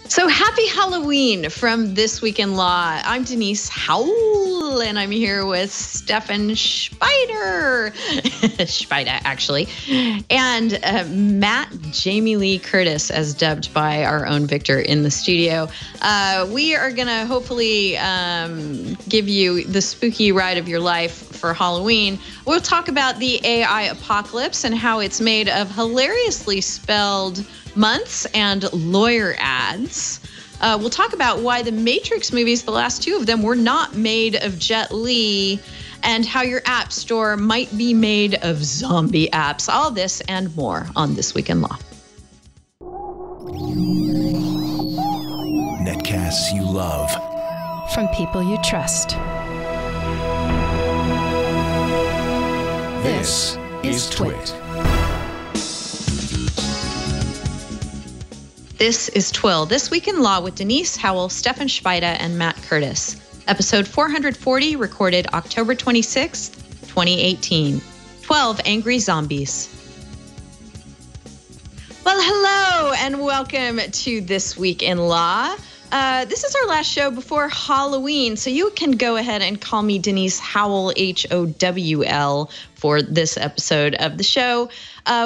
So happy Halloween from This Week in Law. I'm Denise Howell, and I'm here with Stefan Spider. Spider, actually. And Matt Jamie Lee Curtis, as dubbed by our own Victor in the studio. We are going to hopefully give you the spooky ride of your life for Halloween. We'll talk about the AI apocalypse and how it's made of hilariously spelled months and lawyer ads. We'll talk about why the Matrix movies, the last two of them, were not made of Jet Li, and how your app store might be made of zombie apps. All this and more on This Week in Law. Netcasts you love. From people you trust. This is TWiL. This is TWiL, This Week in Law with Denise Howell, Stefan Spider, and Matt Curtis. Episode 440, recorded October 26th, 2018. 12 Angry Zombies. Well, hello, and welcome to This Week in Law. This is our last show before Halloween, so you can go ahead and call me Denise Howell, H-O-W-L, for this episode of the show.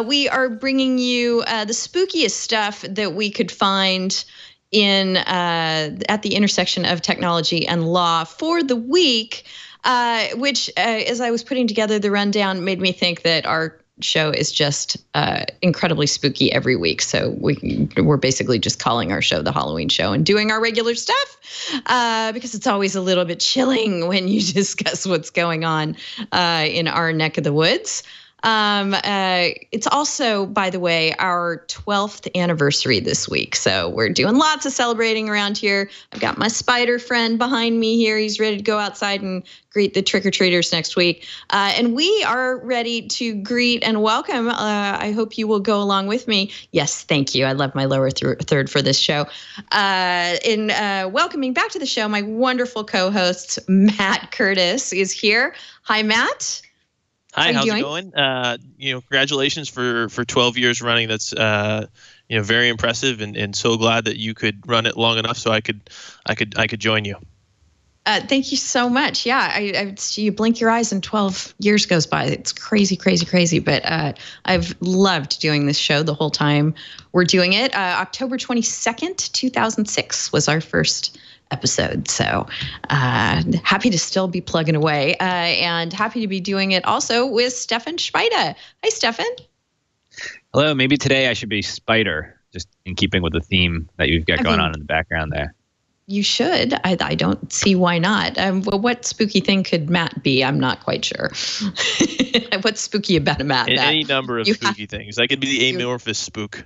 We are bringing you the spookiest stuff that we could find in at the intersection of technology and law for the week, which, as I was putting together the rundown, made me think that our show is just incredibly spooky every week. So we're basically just calling our show the Halloween show and doing our regular stuff because it's always a little bit chilling when you discuss what's going on in our neck of the woods. It's also, by the way, our 12th anniversary this week. So we're doing lots of celebrating around here. I've got my spider friend behind me here. He's ready to go outside and greet the trick-or-treaters next week. And we are ready to greet and welcome. I hope you will go along with me. Yes, thank you. I love my lower third for this show. In welcoming back to the show, my wonderful co-host, Matt Curtis, is here. Hi, Matt. Hi, how's it going? Congratulations for 12 years running. That's very impressive, and so glad that you could run it long enough so I could join you. Thank you so much. Yeah, you blink your eyes and 12 years goes by. It's crazy, crazy, crazy. But I've loved doing this show the whole time we're doing it. October 22nd, 2006 was our first episode. So happy to still be plugging away and happy to be doing it also with Stefan Spider. Hi, Stefan. Hello. Maybe today I should be Spider, just in keeping with the theme that you've got going on in the background there. You should. I don't see why not. Well, what spooky thing could Matt be? I'm not quite sure. What's spooky about a Matt? Any number of spooky things. That could be the amorphous spook.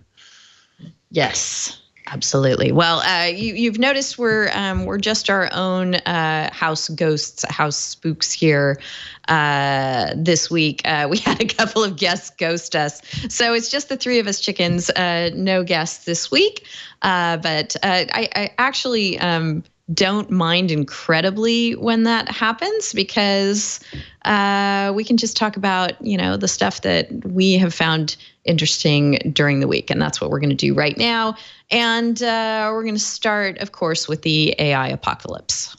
Yes. Absolutely. Well, you've noticed we're just our own house ghosts, house spooks here this week. We had a couple of guests ghost us, so it's just the three of us chickens. No guests this week, but I actually don't mind incredibly when that happens because we can just talk about the stuff that we have found interesting during the week, and that's what we're going to do right now. And we're going to start, of course, with the AI apocalypse.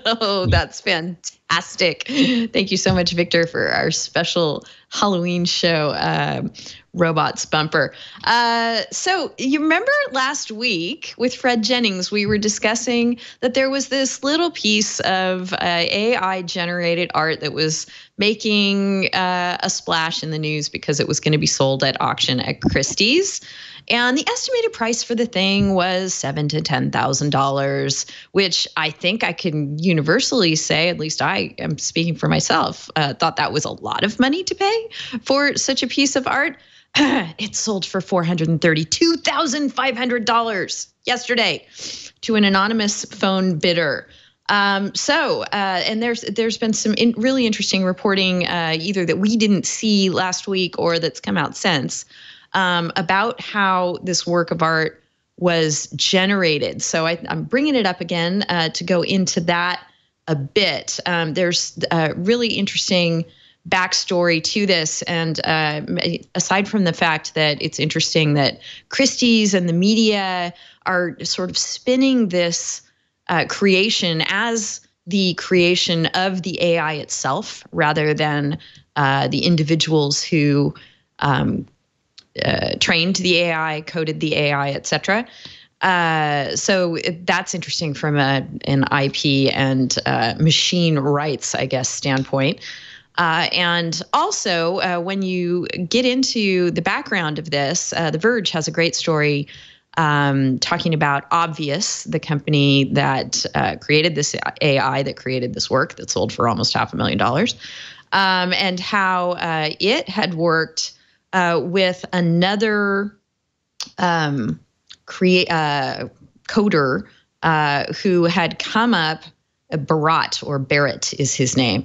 Oh, that's fantastic. Thank you so much, Victor, for our special Halloween show robots bumper. So you remember last week with Fred Jennings, we were discussing that there was this little piece of AI generated art that was making a splash in the news because it was going to be sold at auction at Christie's. And the estimated price for the thing was $7,000 to $10,000, which I think I can universally say, at least I am speaking for myself, thought that was a lot of money to pay for such a piece of art. It sold for $432,500 yesterday to an anonymous phone bidder. And there's been some really interesting reporting, either that we didn't see last week or that's come out since, about how this work of art was generated. So I'm bringing it up again to go into that a bit. There's a really interesting backstory to this. And aside from the fact that it's interesting that Christie's and the media are sort of spinning this creation as the creation of the AI itself, rather than the individuals who trained the AI, coded the AI, et cetera. So that's interesting from an IP and machine rights, I guess, standpoint. And also, when you get into the background of this, The Verge has a great story talking about Obvious, the company that created this AI, that created this work that sold for almost $500,000, and how it had worked with another coder who had come up. Barrett is his name,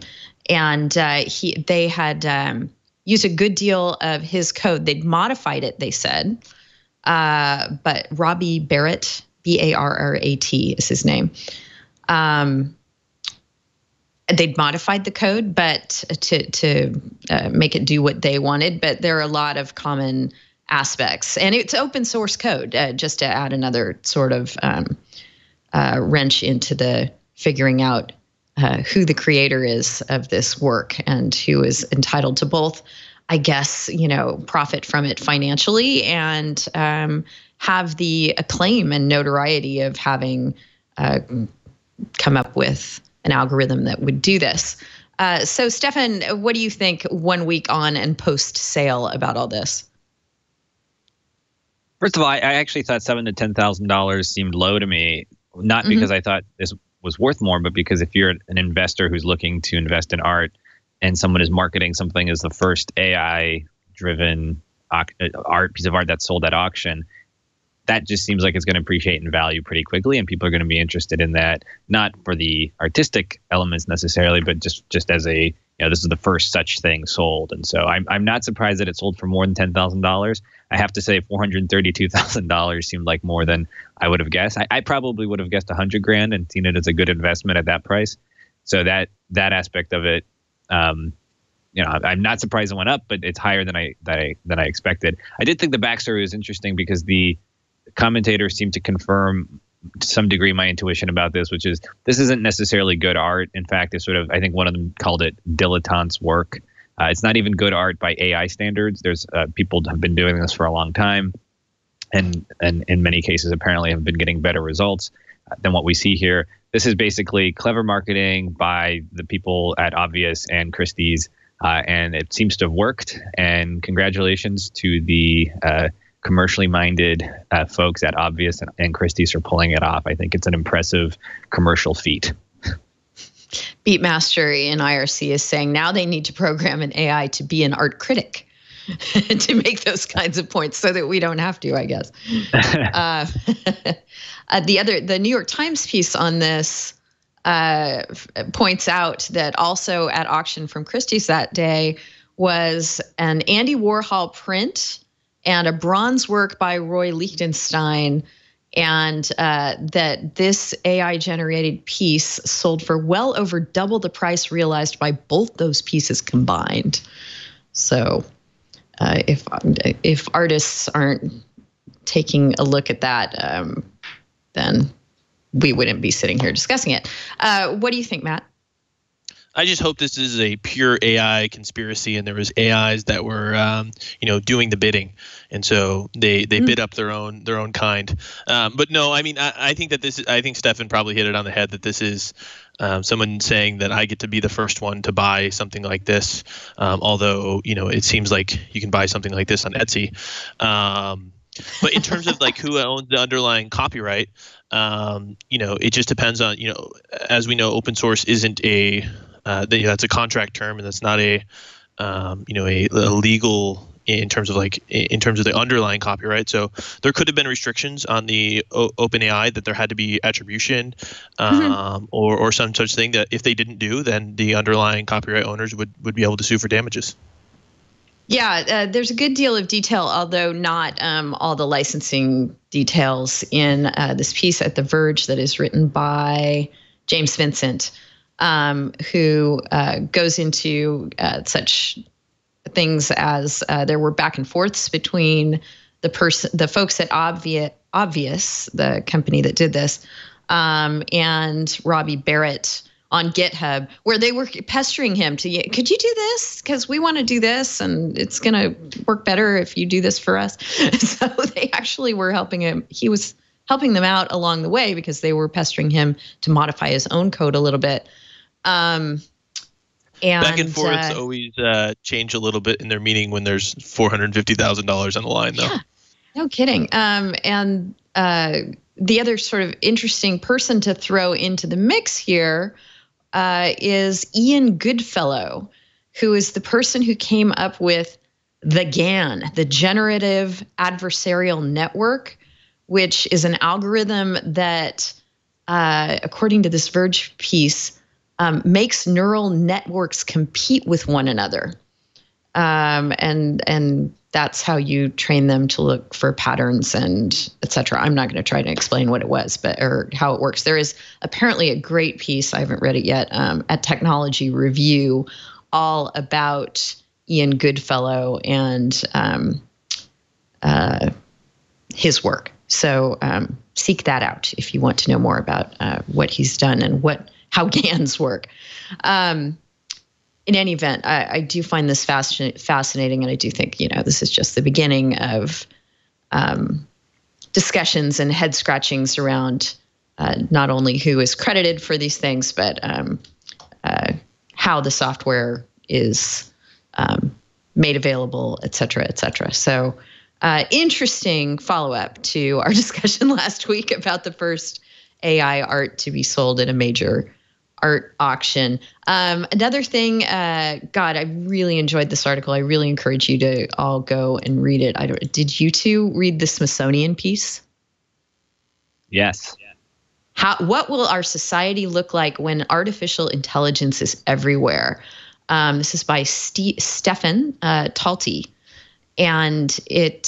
and they had used a good deal of his code. They'd modified it, they said, but Robbie Barrett, Barrat is his name. They'd modified the code, but to make it do what they wanted. But there are a lot of common aspects, and it's open source code. Just to add another sort of wrench into the figuring out who the creator is of this work and who is entitled to both, I guess, profit from it financially and have the acclaim and notoriety of having come up with an algorithm that would do this. So, Stefan, what do you think 1 week on and post sale about all this? First of all, I actually thought $7,000 to $10,000 seemed low to me, not because I thought this was worth more, but because if you're an investor who's looking to invest in art and someone is marketing something as the first AI-driven piece of art that's sold at auction, that just seems like it's going to appreciate in value pretty quickly, and people are going to be interested in that, not for the artistic elements necessarily, but just as a, this is the first such thing sold. And so I'm not surprised that it sold for more than $10,000. I have to say $432,000 seemed like more than I would have guessed. I probably would have guessed $100,000 and seen it as a good investment at that price. So that aspect of it, I'm not surprised it went up, but it's higher than I expected. I did think the backstory was interesting because the commentators seem to confirm to some degree my intuition about this, which is this isn't necessarily good art. In fact, it's sort of, I think one of them called it dilettante's work. It's not even good art by AI standards. There's people have been doing this for a long time, and in many cases apparently have been getting better results than what we see here. This is basically clever marketing by the people at Obvious and Christie's, and it seems to have worked. And congratulations to the commercially minded folks at Obvious and Christie's for pulling it off. I think it's an impressive commercial feat. Beatmaster in IRC is saying now they need to program an AI to be an art critic to make those kinds of points so that we don't have to, I guess. The New York Times piece on this points out that also at auction from Christie's that day was an Andy Warhol print and a bronze work by Roy Lichtenstein, and that this AI-generated piece sold for well over double the price realized by both those pieces combined. So if artists aren't taking a look at that, then we wouldn't be sitting here discussing it. What do you think, Matt? I just hope this is a pure AI conspiracy, and there was AIs that were, doing the bidding, and so they bid up their own kind. But no, I mean, I think that this is. I think Stefan probably hit it on the head that this is someone saying that I get to be the first one to buy something like this. Although it seems like you can buy something like this on Etsy. But in terms of like who owns the underlying copyright, it just depends on as we know, open source isn't a that's a contract term, and that's not a legal in terms of the underlying copyright. So there could have been restrictions on the OpenAI that there had to be attribution or some such thing that if they didn't do, then the underlying copyright owners would be able to sue for damages. Yeah, there's a good deal of detail, although not all the licensing details in this piece at The Verge that is written by James Vincent. who goes into such things as there were back and forths between the folks at Obvious, the company that did this, and Robbie Barrett on GitHub, where they were pestering him to, could you do this? Because we want to do this, and it's going to work better if you do this for us. So they actually were helping him. He was helping them out along the way because they were pestering him to modify his own code a little bit. And back and forths always change a little bit in their meeting when there's $450,000 on the line, though. Yeah, no kidding. And the other sort of interesting person to throw into the mix here is Ian Goodfellow, who is the person who came up with the GAN, the Generative Adversarial Network, which is an algorithm that, according to this Verge piece, makes neural networks compete with one another. And that's how you train them to look for patterns and et cetera. I'm not going to try to explain what it was, or how it works. There is apparently a great piece, I haven't read it yet, at Technology Review, all about Ian Goodfellow and his work. So seek that out if you want to know more about what he's done and how GANs work. In any event, I do find this fascinating, and I do think, this is just the beginning of discussions and head scratchings around not only who is credited for these things, but how the software is made available, et cetera, et cetera. So interesting follow-up to our discussion last week about the first AI art to be sold at a major art auction. Another thing, God, I really enjoyed this article. I really encourage you to all go and read it. Did you two read the Smithsonian piece? Yes. What will our society look like when artificial intelligence is everywhere? This is by Stefan Talty, and it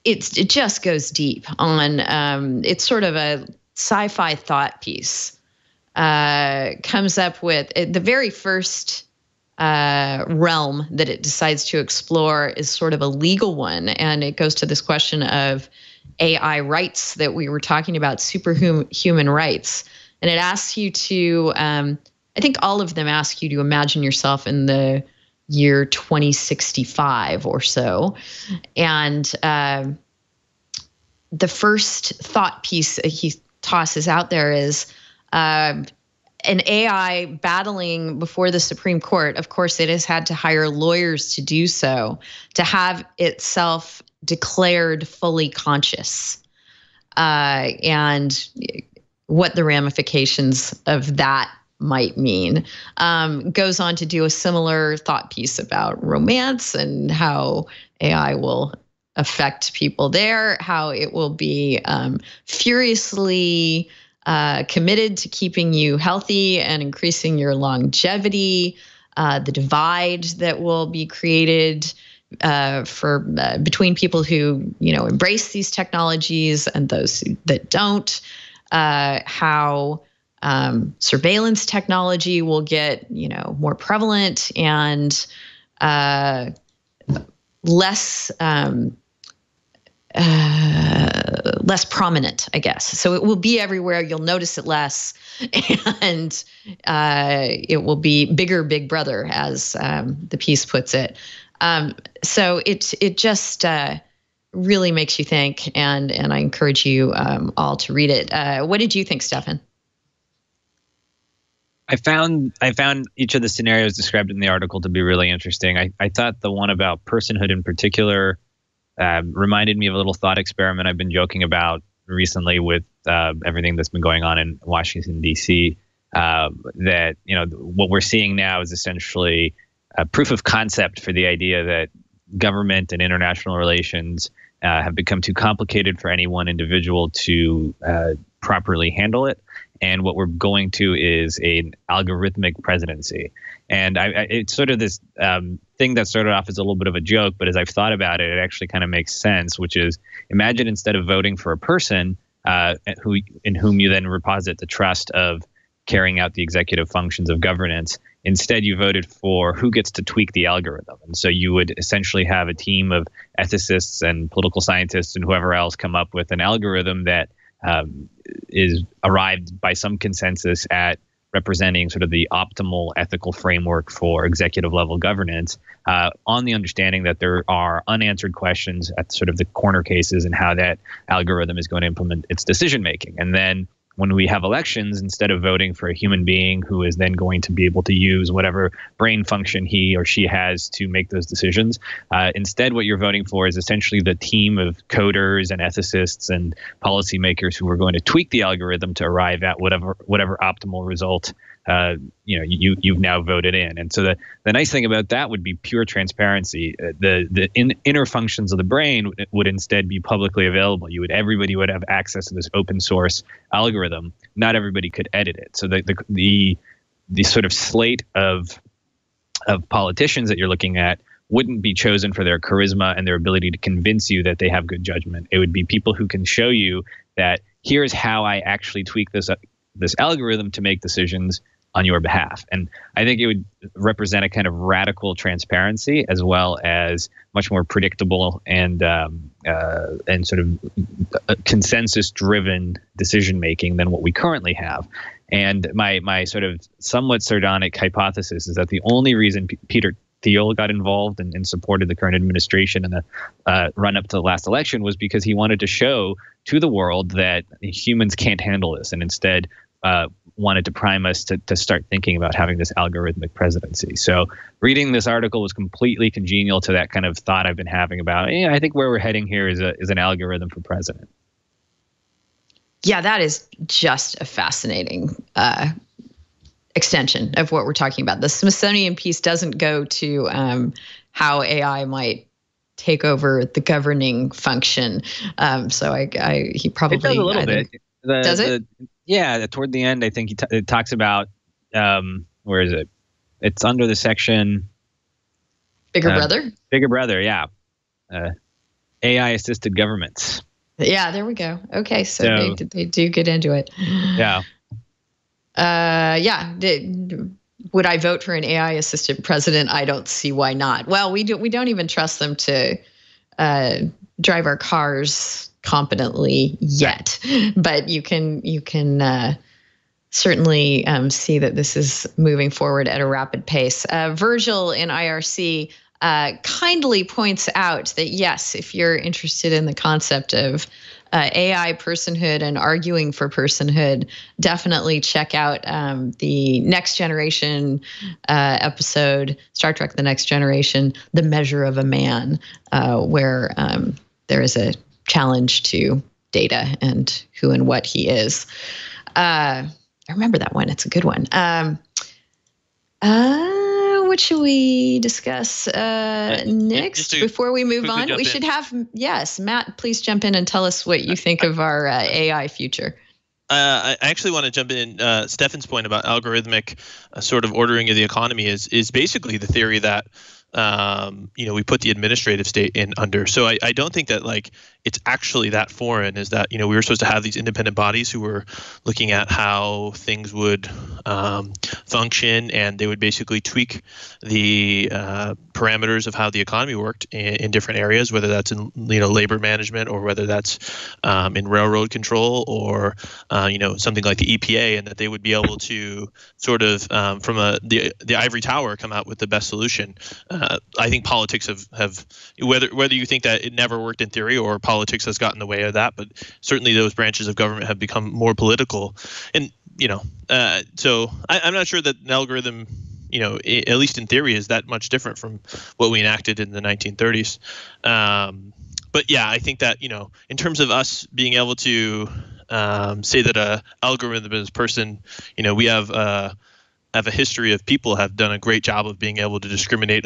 just goes deep on. It's sort of a sci-fi thought piece. Comes up with the very first realm that it decides to explore is sort of a legal one. And it goes to this question of AI rights that we were talking about, superhuman rights. And it asks you to, I think all of them ask you to imagine yourself in the year 2065 or so. And the first thought piece he tosses out there is, an AI battling before the Supreme Court. Of course, it has had to hire lawyers to do so, to have itself declared fully conscious, and what the ramifications of that might mean. Goes on to do a similar thought piece about romance and how AI will affect people there, how it will be furiously committed to keeping you healthy and increasing your longevity, the divide that will be created between people who embrace these technologies and those that don't, how surveillance technology will get more prevalent and less prominent, I guess. So it will be everywhere. You'll notice it less, and it will be bigger Big Brother, as the piece puts it. So it just really makes you think, and I encourage you all to read it. What did you think, Stefan? I found each of the scenarios described in the article to be really interesting. I thought the one about personhood in particular reminded me of a little thought experiment I've been joking about recently with everything that's been going on in Washington, D.C. That what we're seeing now is essentially a proof of concept for the idea that government and international relations have become too complicated for any one individual to properly handle it. And what we're going to is an algorithmic presidency. And it's sort of this thing that started off as a little bit of a joke, but as I've thought about it, it actually kind of makes sense, which is imagine instead of voting for a person in whom you then reposit the trust of carrying out the executive functions of governance. Instead, you voted for who gets to tweak the algorithm. And so you would essentially have a team of ethicists and political scientists and whoever else come up with an algorithm that is arrived by some consensus at representing sort of the optimal ethical framework for executive level governance, on the understanding that there are unanswered questions at sort of the corner cases and how that algorithm is going to implement its decision making. And then when we have elections, instead of voting for a human being who is then going to be able to use whatever brain function he or she has to make those decisions, instead what you're voting for is essentially the team of coders and ethicists and policymakers who are going to tweak the algorithm to arrive at whatever optimal result you've now voted in. And so the nice thing about that would be pure transparency. The inner functions of the brain would instead be publicly available. Everybody would have access to this open source algorithm. Not everybody could edit it. So the sort of slate of politicians that you're looking at wouldn't be chosen for their charisma and their ability to convince you that they have good judgment. It would be people who can show you that here's how I actually tweak this algorithm to make decisions on your behalf. And I think it would represent a kind of radical transparency as well as much more predictable and sort of consensus-driven decision-making than what we currently have. And my sort of somewhat sardonic hypothesis is that the only reason Peter Thiel got involved and supported the current administration in the run-up to the last election was because he wanted to show to the world that humans can't handle this, and instead wanted to prime us to start thinking about having this algorithmic presidency. So reading this article was completely congenial to that kind of thought I've been having about, I think where we're heading here is an algorithm for president. Yeah, that is just a fascinating extension of what we're talking about. The Smithsonian piece doesn't go to how AI might take over the governing function. So he probably it does a little bit. Does it? Yeah, toward the end, I think it talks about where is it? It's under the section Bigger Brother. Bigger Brother, yeah. AI assisted governments. Yeah, there we go. Okay, so they do get into it. Yeah. Would I vote for an AI assisted president? I don't see why not. Well, we don't even trust them to drive our cars competently yet, but you can certainly see that this is moving forward at a rapid pace. Virgil in IRC kindly points out that yes, if you're interested in the concept of AI personhood and arguing for personhood, definitely check out the Next Generation episode, Star Trek The Next Generation, The Measure of a Man, where there is a challenge to data and who and what he is. I remember that one. It's a good one. What should we discuss next before we move on? We should have, yes, Matt, please jump in and tell us what you think of our AI future. I actually want to jump in. Stefan's point about algorithmic sort of ordering of the economy is basically the theory that we put the administrative state in under. So I don't think that it's actually that foreign, is that, we were supposed to have these independent bodies who were looking at how things would function, and they would basically tweak the parameters of how the economy worked in different areas, whether that's in labor management or whether that's in railroad control or something like the EPA, and that they would be able to sort of from the ivory tower come out with the best solution. I think politics have whether you think that it never worked in theory or politics has gotten in the way of that, but certainly those branches of government have become more political. And so I'm not sure that an algorithm, at least in theory, is that much different from what we enacted in the 1930s. But yeah, I think that in terms of us being able to say that a algorithm is person, we have a history of people have done a great job of being able to discriminate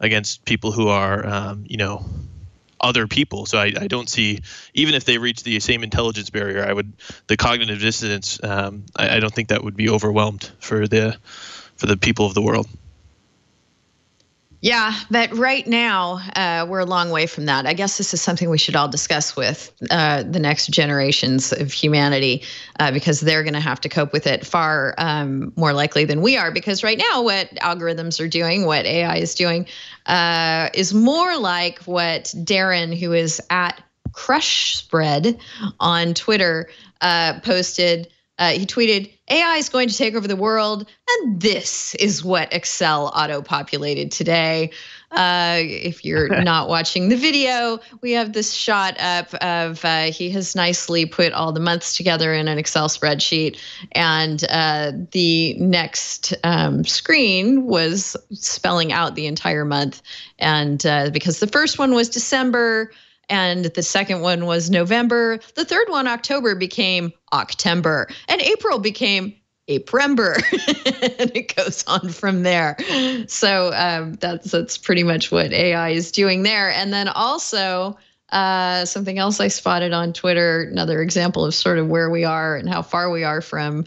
against people who are, other people. So I don't see, even if they reach the same intelligence barrier, the cognitive dissonance, I don't think that would be overwhelmed for the people of the world. Yeah, but right now we're a long way from that. I guess this is something we should all discuss with the next generations of humanity because they're going to have to cope with it far more likely than we are. Because right now, what algorithms are doing, what AI is doing, is more like what Darren, who is at Crush Spread on Twitter, posted. He tweeted, AI is going to take over the world, and this is what Excel auto-populated today. If you're not watching the video, we have this shot up of he has nicely put all the months together in an Excel spreadsheet, and the next screen was spelling out the entire month. And because the first one was December, and the second one was November. The third one, October, became Octember. And April became Aprember. And it goes on from there. So that's pretty much what AI is doing there. And then also something else I spotted on Twitter, another example of sort of where we are and how far we are from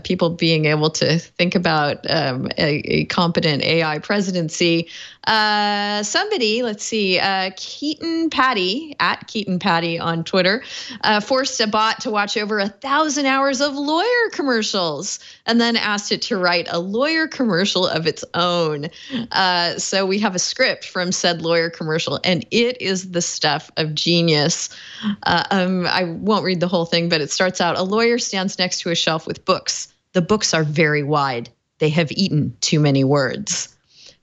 people being able to think about a competent AI presidency. Somebody, let's see, Keaton Patty, at Keaton Patty on Twitter, forced a bot to watch over 1,000 hours of lawyer commercials and then asked it to write a lawyer commercial of its own. So we have a script from said lawyer commercial, and it is the stuff of genius. I won't read the whole thing, but it starts out, a lawyer stands next to a shelf with books. The books are very wide. They have eaten too many words.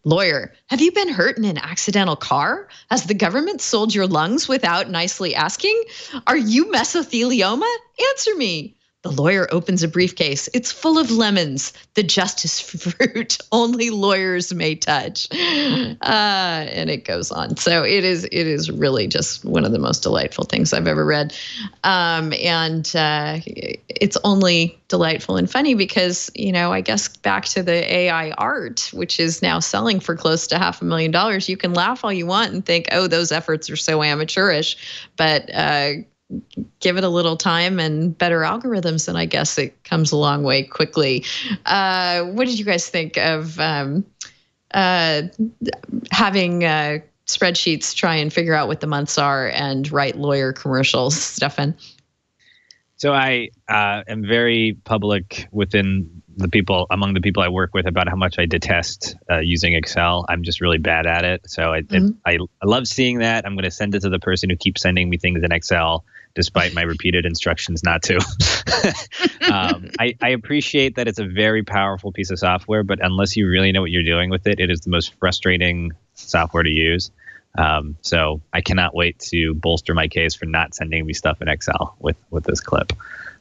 Lawyer, have you been hurt in an accidental car? Has the government sold your lungs without nicely asking? Are you mesothelioma? Answer me. The lawyer opens a briefcase. It's full of lemons, the justice fruit only lawyers may touch. And it goes on. So it is really just one of the most delightful things I've ever read. And it's only delightful and funny because, I guess back to the AI art, which is now selling for close to $500,000, you can laugh all you want and think, oh, those efforts are so amateurish. But give it a little time and better algorithms, and I guess it comes a long way quickly. What did you guys think of having spreadsheets try and figure out what the months are and write lawyer commercials, Stefan? So I am very public among the people I work with about how much I detest using Excel. I'm just really bad at it. So I love seeing that. I'm going to send it to the person who keeps sending me things in Excel, despite my repeated instructions not to. I appreciate that it's a very powerful piece of software, but unless you really know what you're doing with it, it is the most frustrating software to use. So I cannot wait to bolster my case for not sending me stuff in Excel with this clip.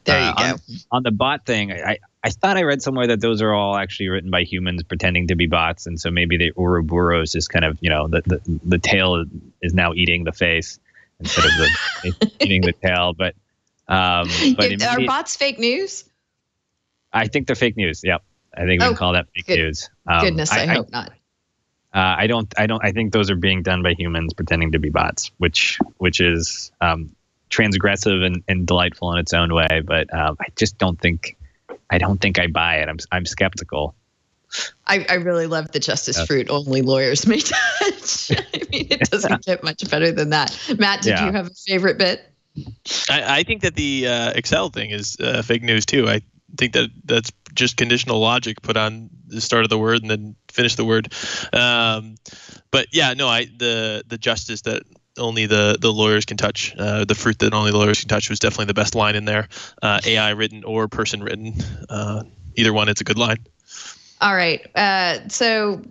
There you go. On the bot thing, I thought I read somewhere that those are all actually written by humans pretending to be bots, and so maybe the Ouroboros is kind of, the tail is now eating the face instead of the eating the tail. But are bots fake news? I think they're fake news. Yep, I think we can call that fake news. Goodness, I hope not. I think those are being done by humans pretending to be bots, which is transgressive and delightful in its own way. But I don't think I buy it. I'm skeptical. I really love the justice fruit only lawyers may touch. I mean, it doesn't get much better than that. Matt, did you have a favorite bit? I think that the Excel thing is fake news too. I think that's just conditional logic put on the start of the word and then finish the word. But yeah, no, the justice that only the lawyers can touch, the fruit that only lawyers can touch was definitely the best line in there. AI written or person written, either one, it's a good line. All right. So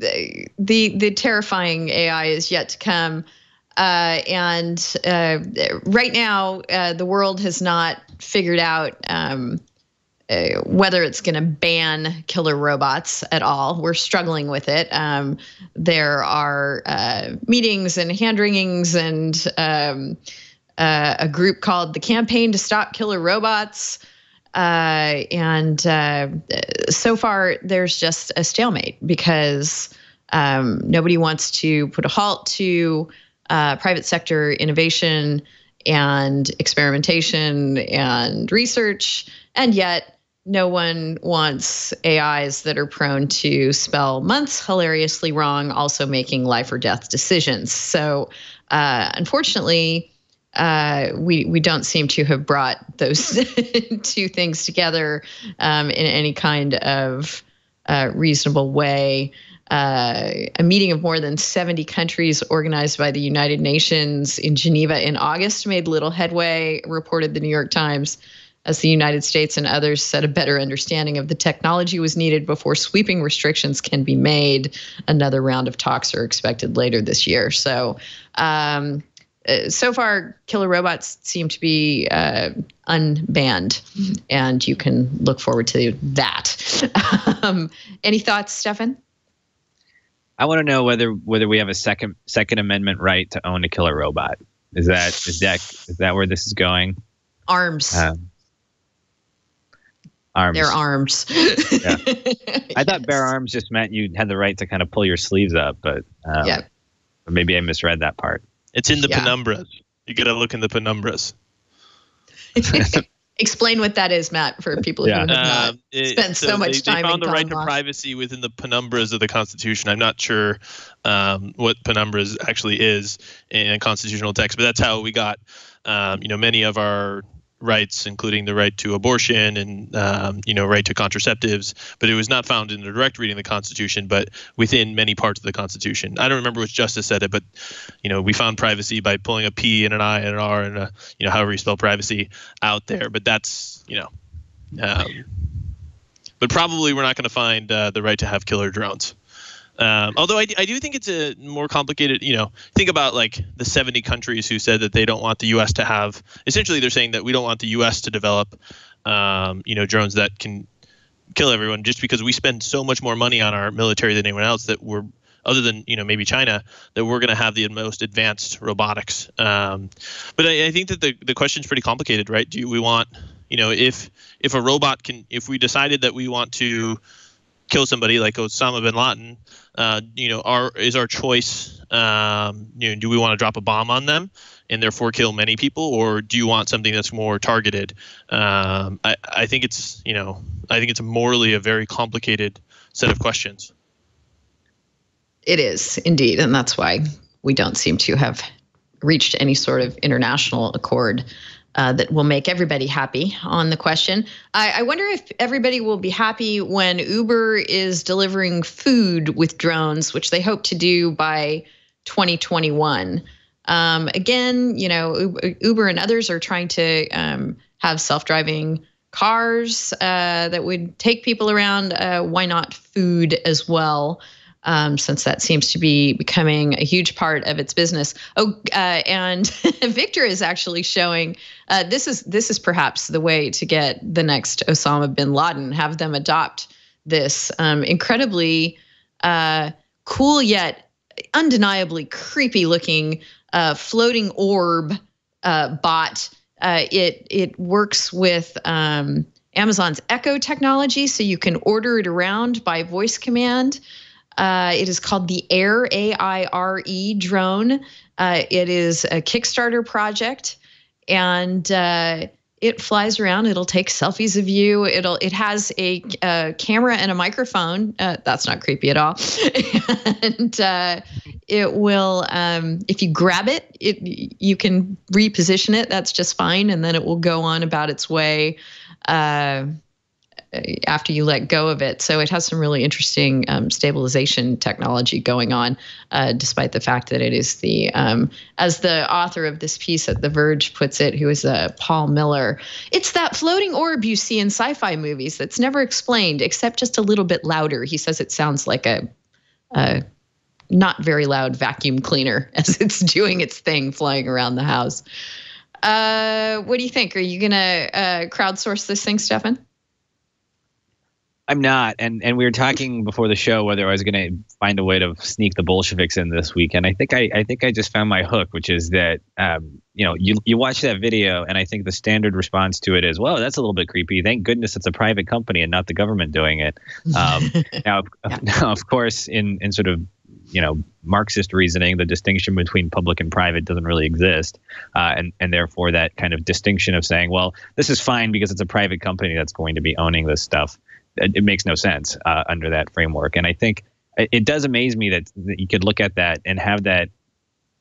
the terrifying AI is yet to come. And right now, the world has not figured out whether it's going to ban killer robots at all. We're struggling with it. There are meetings and hand-wringings and a group called the Campaign to Stop Killer Robots. And so far, there's just a stalemate because nobody wants to put a halt to private sector innovation and experimentation and research. And yet, no one wants AIs that are prone to spell months hilariously wrong, also making life or death decisions. So unfortunately, we don't seem to have brought those two things together in any kind of reasonable way. A meeting of more than 70 countries organized by the United Nations in Geneva in August made little headway, reported the New York Times, as the United States and others said a better understanding of the technology was needed before sweeping restrictions can be made. Another round of talks are expected later this year. So, so far, killer robots seem to be unbanned, and you can look forward to that. Any thoughts, Stefan? I want to know whether we have a second Amendment right to own a killer robot. Is that where this is going? Arms. Arms. They're arms. Yeah. I thought Yes. bare arms just meant you had the right to kind of pull your sleeves up, but maybe I misread that part. It's in the penumbras. You got to look in the penumbras. Explain what that is, Matt, for people who have not spent so much time in They found the right to law. privacy within the penumbras of the Constitution. I'm not sure what penumbras actually is in a constitutional text, but that's how we got many of our rights, including the right to abortion and right to contraceptives. But it was not found in the direct reading of the Constitution, but within many parts of the Constitution. I don't remember which justice said it, but we found privacy by pulling a P and an I and an R and however you spell privacy out there. But that's but probably we're not going to find the right to have killer drones. Although I do think it's a more complicated, think about like the 70 countries who said that they don't want the U.S. to have, essentially they're saying that we don't want the U.S. to develop, drones that can kill everyone just because we spend so much more money on our military than anyone else that we're, other than, maybe China, that we're going to have the most advanced robotics. But I think that the question's pretty complicated, right? Do we want, if a robot can, if we decided that we want to kill somebody like Osama bin Laden, is our choice, do we want to drop a bomb on them and therefore kill many people, or do you want something that's more targeted? I think it's, morally a very complicated set of questions. It is indeed, and that's why we don't seem to have reached any sort of international accord that will make everybody happy on the question. I wonder if everybody will be happy when Uber is delivering food with drones, which they hope to do by 2021. Again, Uber and others are trying to have self-driving cars that would take people around. Why not food as well? Since that seems to be becoming a huge part of its business. And Victor is actually showing this is perhaps the way to get the next Osama bin Laden, have them adopt this incredibly cool yet undeniably creepy looking floating orb bot. It works with Amazon's Echo technology, so you can order it around by voice command. It is called the Air, AIRE drone. It is a Kickstarter project, and it flies around. It'll take selfies of you. It has a camera and a microphone. That's not creepy at all. And it will, if you grab it, you can reposition it. That's just fine, and then it will go on about its way after you let go of it. So it has some really interesting stabilization technology going on, despite the fact that it is the, as the author of this piece at The Verge puts it, who is Paul Miller, it's that floating orb you see in sci-fi movies that's never explained, except just a little bit louder. He says it sounds like a not very loud vacuum cleaner as it's doing its thing flying around the house. What do you think? Are you going to crowdsource this thing, Stefan? I'm not, and we were talking before the show whether I was going to find a way to sneak the Bolsheviks in this weekend. I think I just found my hook, which is that you watch that video, and I think the standard response to it is, "Well, that's a little bit creepy. Thank goodness it's a private company and not the government doing it." Now, of course, in sort of Marxist reasoning, the distinction between public and private doesn't really exist, and therefore that kind of distinction of saying, well, this is fine because it's a private company that's going to be owning this stuff, it makes no sense under that framework. And I think it does amaze me that you could look at that and have that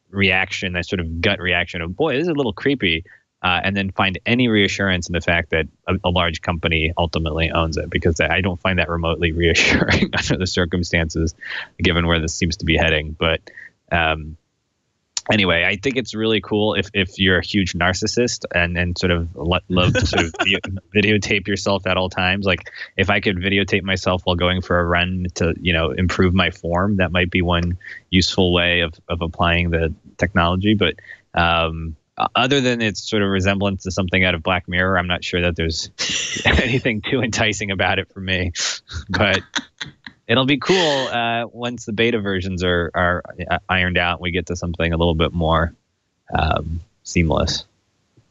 reaction, that sort of gut reaction of, boy, this is a little creepy, and then find any reassurance in the fact that a large company ultimately owns it, because I don't find that remotely reassuring under the circumstances, given where this seems to be heading. But anyway, I think it's really cool if you're a huge narcissist and sort of love to sort of videotape yourself at all times. Like if I could videotape myself while going for a run to, improve my form, that might be one useful way of applying the technology. But other than its sort of resemblance to something out of Black Mirror, I'm not sure that there's anything too enticing about it for me. But it'll be cool once the beta versions are ironed out and we get to something a little bit more seamless.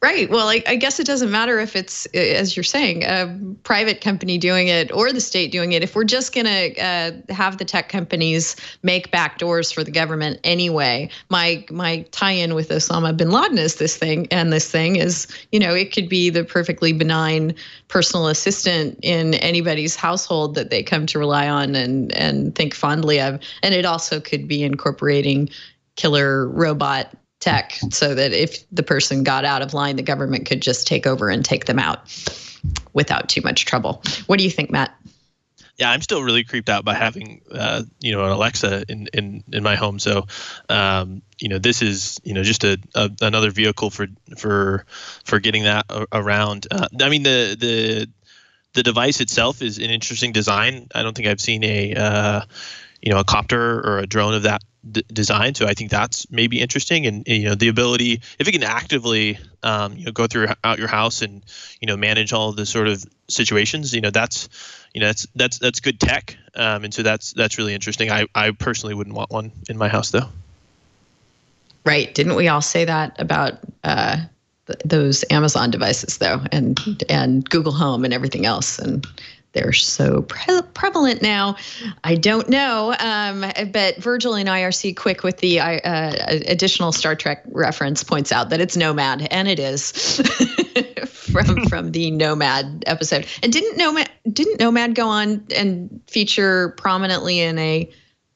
Right. Well, I guess it doesn't matter if it's, as you're saying, a private company doing it or the state doing it. If we're just going to have the tech companies make backdoors for the government anyway, my tie-in with Osama bin Laden is this thing. And this thing is, it could be the perfectly benign personal assistant in anybody's household that they come to rely on and think fondly of. And it also could be incorporating killer robot tech so that if the person got out of line, the government could just take over and take them out without too much trouble. What do you think, Matt? Yeah, I'm still really creeped out by having, an Alexa in my home. So, this is, just another vehicle for getting that around. I mean, the device itself is an interesting design. I don't think I've seen a copter or a drone of that design. So I think that's maybe interesting. And, the ability, if it can actively, go throughout your house and, manage all of the sort of situations, that's good tech. And so that's really interesting. I personally wouldn't want one in my house though. Right. Didn't we all say that about, those Amazon devices though, and Google Home and everything else? And they're so prevalent now. I don't know. But Virgil in IRC Quick with the additional Star Trek reference points out that it's Nomad, and it is from the Nomad episode. And didn't Nomad go on and feature prominently in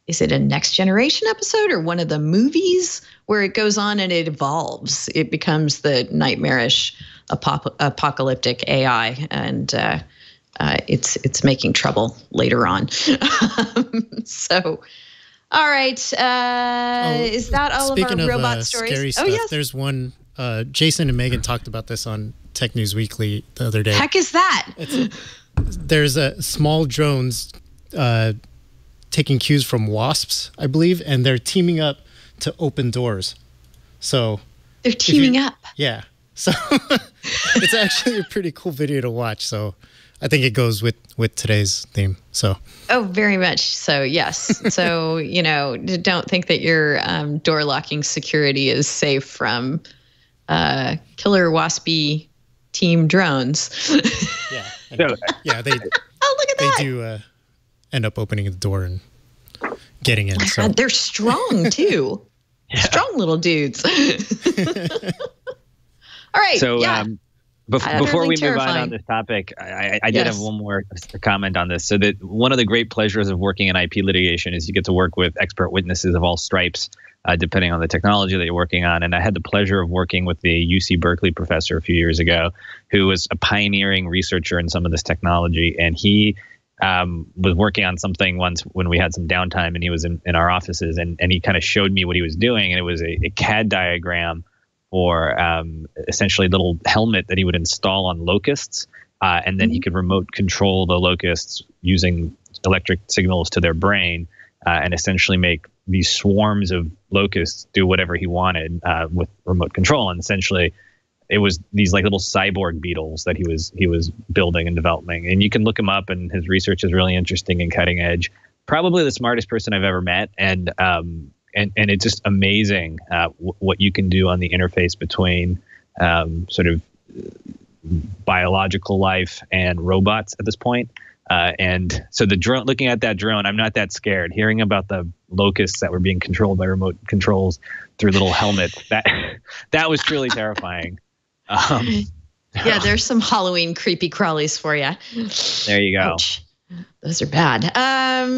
is it a Next Generation episode or one of the movies where it goes on and it evolves? It becomes the nightmarish apocalyptic AI, and it's making trouble later on. So, all right. Is that all of our robot stories? Scary stuff, yes. There's one. Jason and Megan talked about this on Tech News Weekly the other day. Heck is that? There's a small drones taking cues from wasps, I believe, and they're teaming up to open doors. So they're teaming up. Yeah. So it's actually a pretty cool video to watch. So I think it goes with today's theme. So. Oh, very much so. Yes. So, don't think that your door locking security is safe from killer waspy team drones. Yeah. Yeah. They. Oh, look at that. They do end up opening the door and getting in. So. God, they're strong too. Yeah. Strong little dudes. All right. So, yeah. Before we move on this topic, I did have one more comment on this. So that one of the great pleasures of working in IP litigation is you get to work with expert witnesses of all stripes, depending on the technology that you're working on. And I had the pleasure of working with the UC Berkeley professor a few years ago, who was a pioneering researcher in some of this technology. And he was working on something once when we had some downtime, and he was in our offices, and he kind of showed me what he was doing. And it was a CAD diagram or essentially a little helmet that he would install on locusts, and then he could remote control the locusts using electric signals to their brain, and essentially make these swarms of locusts do whatever he wanted with remote control. And essentially, it was these like little cyborg beetles that he was building and developing. And you can look him up, and his research is really interesting and cutting edge. Probably the smartest person I've ever met, and it's just amazing what you can do on the interface between sort of biological life and robots at this point. And so the drone, looking at that drone, I'm not that scared. Hearing about the locusts that were being controlled by remote controls through little helmets, that was truly terrifying. Yeah, there's some Halloween creepy crawlies for you. There you go. Ouch. Those are bad.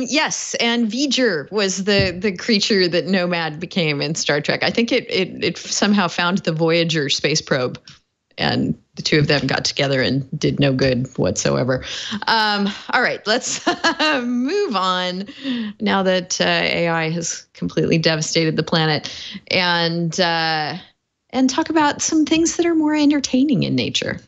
Yes, and V'ger was the creature that Nomad became in Star Trek. I think it somehow found the Voyager space probe, and the two of them got together and did no good whatsoever. All right, let's move on now that AI has completely devastated the planet, and talk about some things that are more entertaining in nature.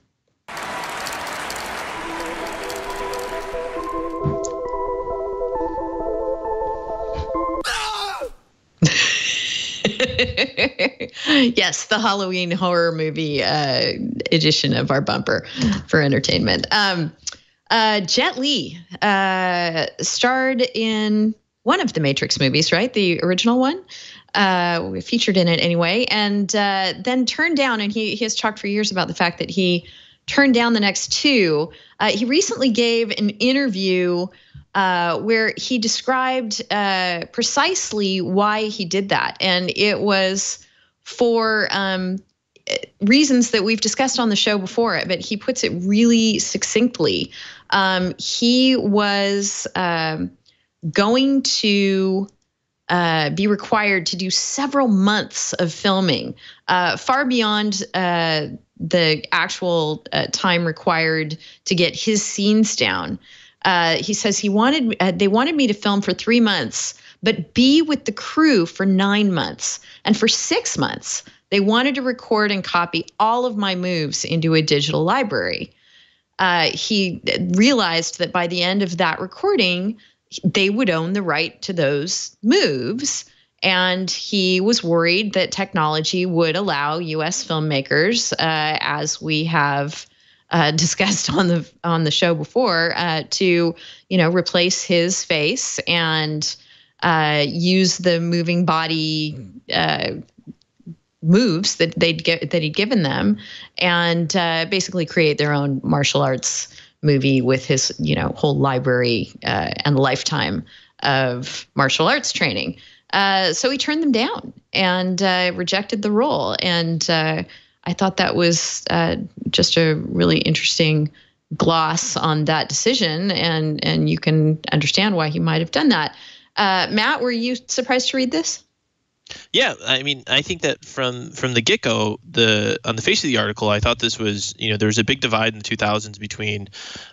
Yes, the Halloween horror movie edition of our bumper for entertainment. Jet Li starred in one of the Matrix movies, right? The original one. We featured in it anyway, and then turned down, and he has talked for years about the fact that he turned down the next two. He recently gave an interview where he described precisely why he did that. And it was for reasons that we've discussed on the show before, but he puts it really succinctly. He was going to be required to do several months of filming, far beyond the actual time required to get his scenes down. He says they wanted me to film for 3 months, but be with the crew for 9 months. And for 6 months, they wanted to record and copy all of my moves into a digital library. He realized that by the end of that recording, they would own the right to those moves. And he was worried that technology would allow U.S. filmmakers, as we have discussed on the show before, to replace his face and use the moving body moves that he'd given them, and basically create their own martial arts movie with his whole library and lifetime of martial arts training. So he turned them down and rejected the role. And I thought that was just a really interesting gloss on that decision, and you can understand why he might have done that. Matt, were you surprised to read this? Yeah, I mean, I think that from the get-go, on the face of the article, I thought this was, there was a big divide in the 2000s between,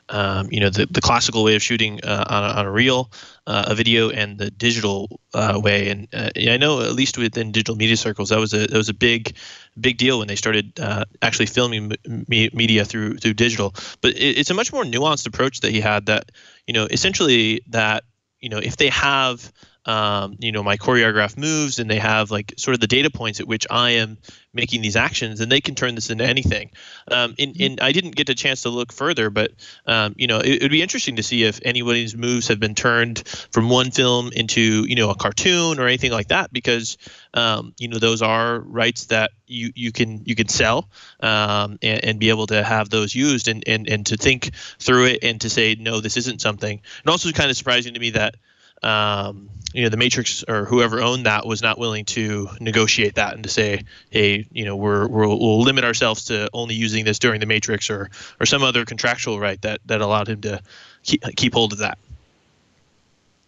the classical way of shooting on a reel, a video, and the digital way. And I know, at least within digital media circles, that was a big deal when they started actually filming media through digital. But it's a much more nuanced approach that he had. That essentially that if they have my choreographed moves, and they have like sort of the data points at which I am making these actions, and they can turn this into anything. And I didn't get a chance to look further, but it would be interesting to see if anybody's moves have been turned from one film into a cartoon or anything like that, because those are rights that you can sell and be able to have those used and to think through it and to say, no, this isn't something. And also kind of surprising to me that the Matrix or whoever owned that was not willing to negotiate that and to say, hey, we'll limit ourselves to only using this during the Matrix or some other contractual right that allowed him to keep hold of that.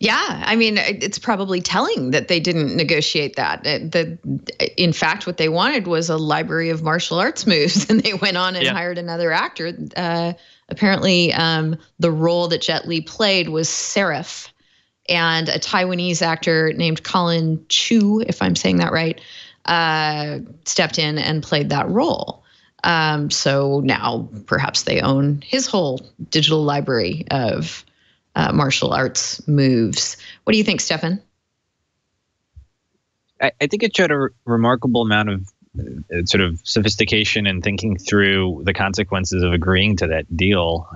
Yeah, I mean, it's probably telling that they didn't negotiate that. In fact, what they wanted was a library of martial arts moves, and they went on and hired another actor. Apparently, the role that Jet Li played was Seraph, and a Taiwanese actor named Colin Chu, if I'm saying that right, stepped in and played that role. So now perhaps they own his whole digital library of martial arts moves. What do you think, Stefan? I think it showed a remarkable amount of sort of sophistication and thinking through the consequences of agreeing to that deal.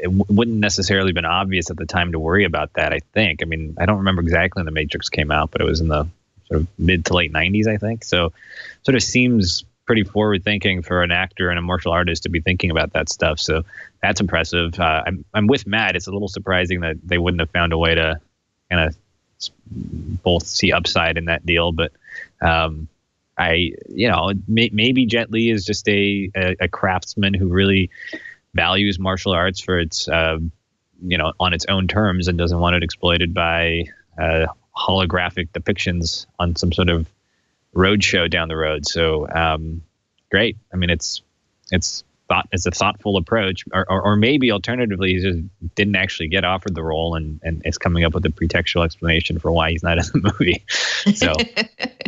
It wouldn't necessarily been obvious at the time to worry about that, I think. I mean, I don't remember exactly when The Matrix came out, but it was in the sort of mid to late 90s, I think. So sort of seems pretty forward thinking for an actor and a martial artist to be thinking about that stuff. So that's impressive. I'm with Matt. It's a little surprising that they wouldn't have found a way to kind of both see upside in that deal. But maybe Jet Li is just a craftsman who really values martial arts for its, on its own terms and doesn't want it exploited by holographic depictions on some sort of roadshow down the road. So great. I mean, it's a thoughtful approach, or maybe alternatively, he just didn't actually get offered the role and is coming up with a pretextual explanation for why he's not in the movie. So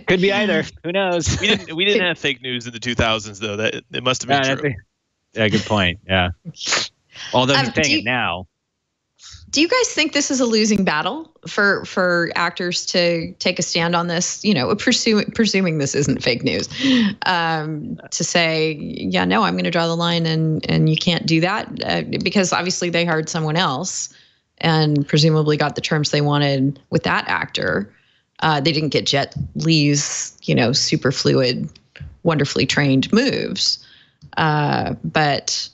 could be either. Who knows? We didn't have fake news in the 2000s though. That it must have been true. Yeah, good point. Yeah. Although he's saying it now. Do you guys think this is a losing battle for actors to take a stand on this? Presuming this isn't fake news, to say, yeah, no, I'm going to draw the line, and you can't do that because obviously they hired someone else, and presumably got the terms they wanted with that actor. They didn't get Jet Li's, super fluid, wonderfully trained moves, but.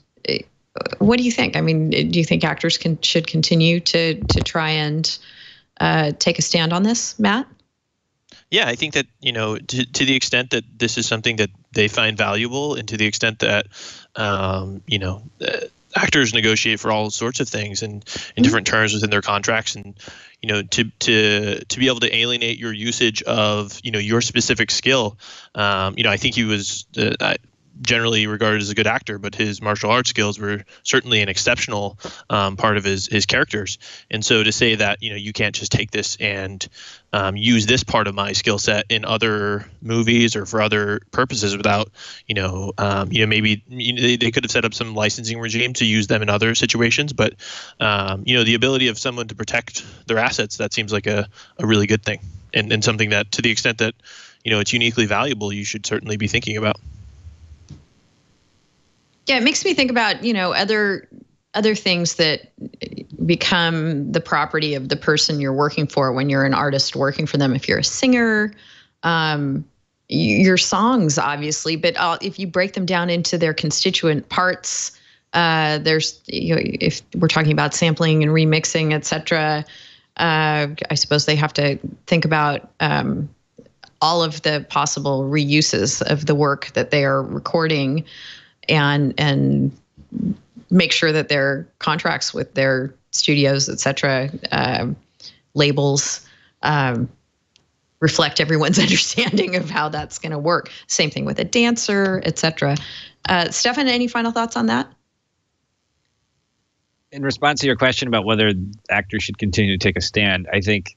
What do you think? I mean, do you think actors should continue to try and take a stand on this, Matt? Yeah, I think that, to the extent that this is something that they find valuable, and to the extent that, actors negotiate for all sorts of things and in different terms within their contracts, and to be able to alienate your usage of your specific skill. I think he was generally regarded as a good actor, but his martial arts skills were certainly an exceptional part of his characters. And so to say that you can't just take this and use this part of my skill set in other movies or for other purposes without maybe they could have set up some licensing regime to use them in other situations, but the ability of someone to protect their assets, that seems like a really good thing, and something that, to the extent that it's uniquely valuable, you should certainly be thinking about. Yeah, it makes me think about, other things that become the property of the person you're working for when you're an artist working for them. If you're a singer, your songs, obviously, but if you break them down into their constituent parts, there's, if we're talking about sampling and remixing, et cetera, I suppose they have to think about all of the possible reuses of the work that they are recording, and make sure that their contracts with their studios, et cetera, labels, reflect everyone's understanding of how that's going to work. Same thing with a dancer, et cetera. Stefan, any final thoughts on that? In response to your question about whether actors should continue to take a stand, I think,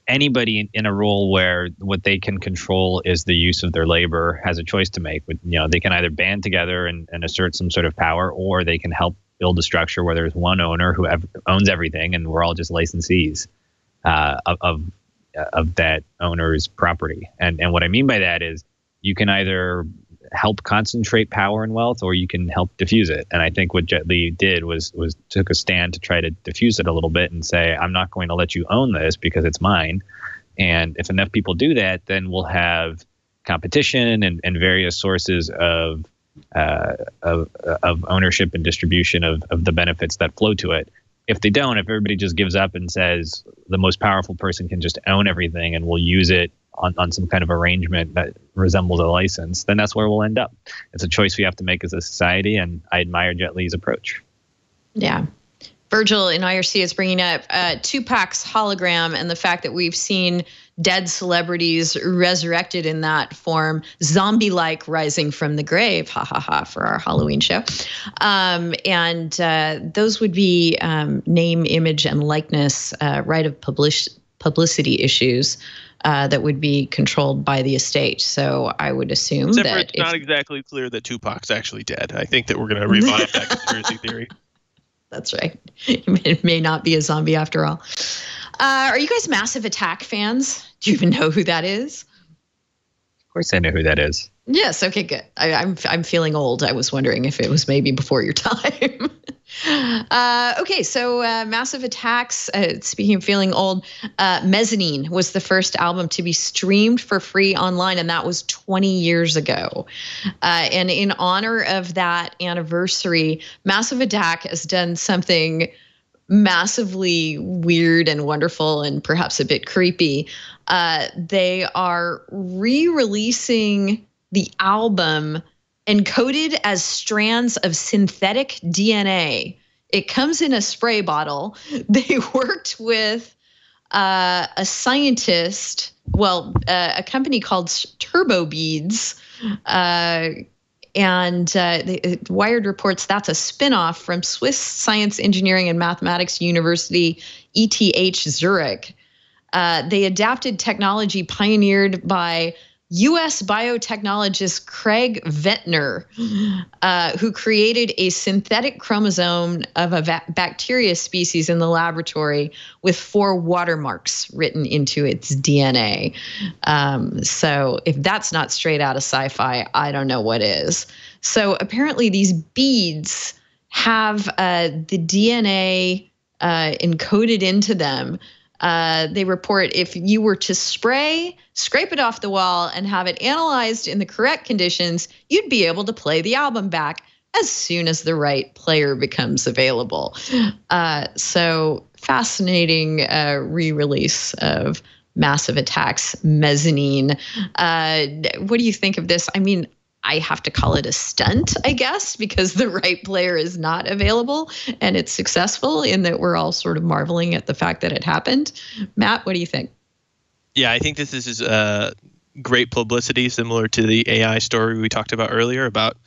anybody in a role where what they can control is the use of their labor has a choice to make. But, they can either band together and assert some sort of power, or they can help build a structure where there's one owner who owns everything, and we're all just licensees of that owner's property. And what I mean by that is you can either help concentrate power and wealth, or you can help diffuse it. And I think what Jet Li did was took a stand to try to diffuse it a little bit and say, I'm not going to let you own this because it's mine. And if enough people do that, then we'll have competition and various sources of ownership and distribution of the benefits that flow to it. If they don't, if everybody just gives up and says the most powerful person can just own everything and we'll use it on some kind of arrangement that resembles a license, then that's where we'll end up. It's a choice we have to make as a society, and I admire Jet Li's approach. Yeah. Virgil in IRC is bringing up Tupac's hologram and the fact that we've seen dead celebrities resurrected in that form, zombie-like rising from the grave, for our Halloween show. And those would be name, image, and likeness, right of publicity issues that would be controlled by the estate. So I would assume it's not exactly clear that Tupac's actually dead. I think that we're going to revive that conspiracy theory. That's right. It may not be a zombie after all. Are you guys Massive Attack fans? Do you even know who that is? Of course I know who that is. Yes. Okay, good. I'm feeling old. I was wondering if it was maybe before your time. Okay, so Massive Attacks, speaking of feeling old, Mezzanine was the first album to be streamed for free online, and that was 20 years ago. And in honor of that anniversary, Massive Attack has done something massively weird and wonderful and perhaps a bit creepy. They are re-releasing the album encoded as strands of synthetic DNA. It comes in a spray bottle. They worked with a scientist, a company called Turbo Beads, and Wired reports that's a spinoff from Swiss Science, Engineering, and Mathematics University, ETH Zurich. They adapted technology pioneered by U.S. biotechnologist Craig Ventnor, who created a synthetic chromosome of a bacteria species in the laboratory with 4 watermarks written into its DNA. So if that's not straight out of sci-fi, I don't know what is. So apparently these beads have the DNA encoded into them. They report if you were to scrape it off the wall and have it analyzed in the correct conditions, you'd be able to play the album back as soon as the right player becomes available. So fascinating re-release of Massive Attacks Mezzanine. What do you think of this? I mean, I have to call it a stunt, I guess, because the right player is not available and it's successful in that we're all sort of marveling at the fact that it happened. Matt, what do you think? Yeah, I think this is great publicity, similar to the AI story we talked about earlier about,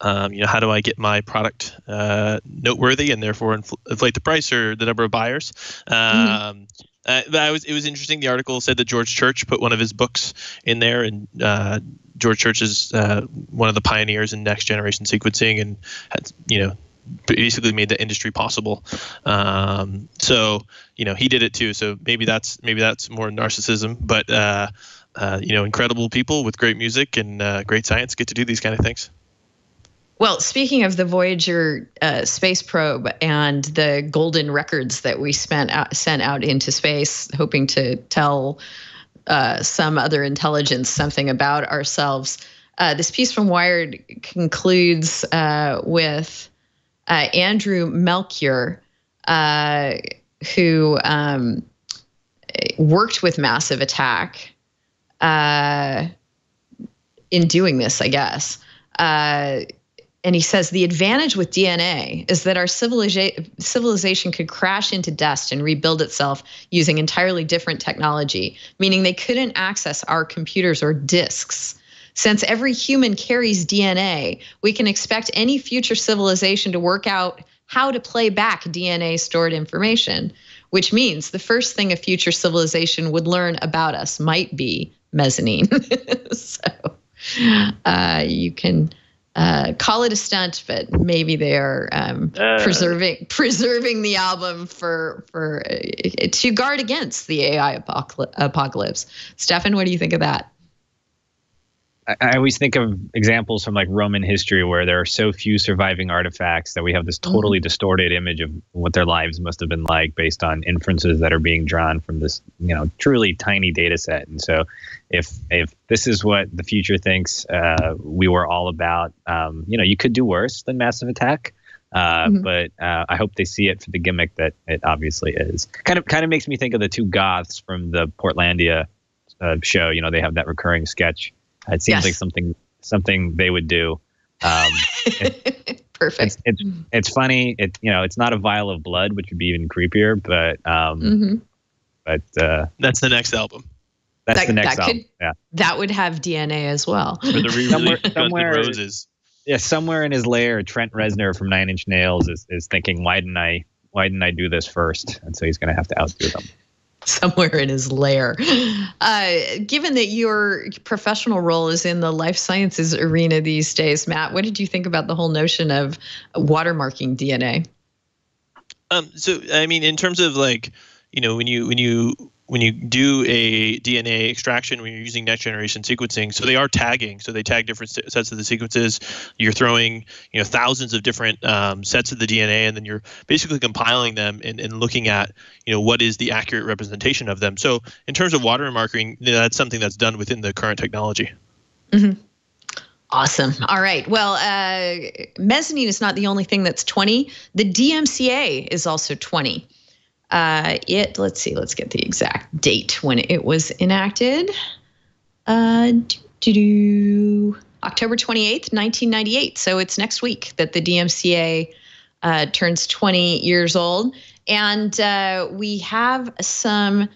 how do I get my product noteworthy and therefore inflate the price or the number of buyers. But it was interesting. The article said that George Church put one of his books in there, and George Church is one of the pioneers in next generation sequencing and had, basically made the industry possible. So he did it too. So maybe that's more narcissism, but incredible people with great music and great science get to do these kind of things. Well, speaking of the Voyager space probe and the golden records that we sent out into space, hoping to tell some other intelligence something about ourselves, this piece from Wired concludes with Andrew Melchior, who worked with Massive Attack in doing this, I guess. And he says, the advantage with DNA is that our civilization could crash into dust and rebuild itself using entirely different technology, meaning they couldn't access our computers or disks. Since every human carries DNA, we can expect any future civilization to work out how to play back DNA-stored information, which means the first thing a future civilization would learn about us might be mezzanine. So you can call it a stunt, but maybe they are preserving the album for to guard against the AI apocalypse. Stefan, what do you think of that? I always think of examples from like Roman history where there are so few surviving artifacts that we have this totally distorted image of what their lives must have been like based on inferences that are being drawn from this, truly tiny data set. And so if this is what the future thinks we were all about, you could do worse than Massive Attack. But I hope they see it for the gimmick that it obviously is. Kind of makes me think of the two goths from the Portlandia show. They have that recurring sketch. It seems like something they would do. Perfect. It's funny. It's not a vial of blood, which would be even creepier. But that's the next album. That's the next album. Yeah, that would have DNA as well. For the re-release of Guns N' Roses. Yeah, somewhere in his lair, Trent Reznor from Nine Inch Nails is thinking, why didn't I do this first? And so he's going to have to outdo them. Somewhere in his lair. Given that your professional role is in the life sciences arena these days, Matt, what did you think about the whole notion of watermarking DNA? So, I mean, in terms of like, when you when you do a DNA extraction, when you're using next generation sequencing, so they are tagging. So they tag different sets of the sequences. You're throwing thousands of different sets of the DNA, and then you're basically compiling them and looking at what is the accurate representation of them. So in terms of watermarking, that's something that's done within the current technology. Mm-hmm. Awesome. All right. Well, mezzanine is not the only thing that's 20. The DMCA is also 20. Let's see, let's get the exact date when it was enacted. October 28th, 1998. So it's next week that the DMCA turns 20 years old. And we have some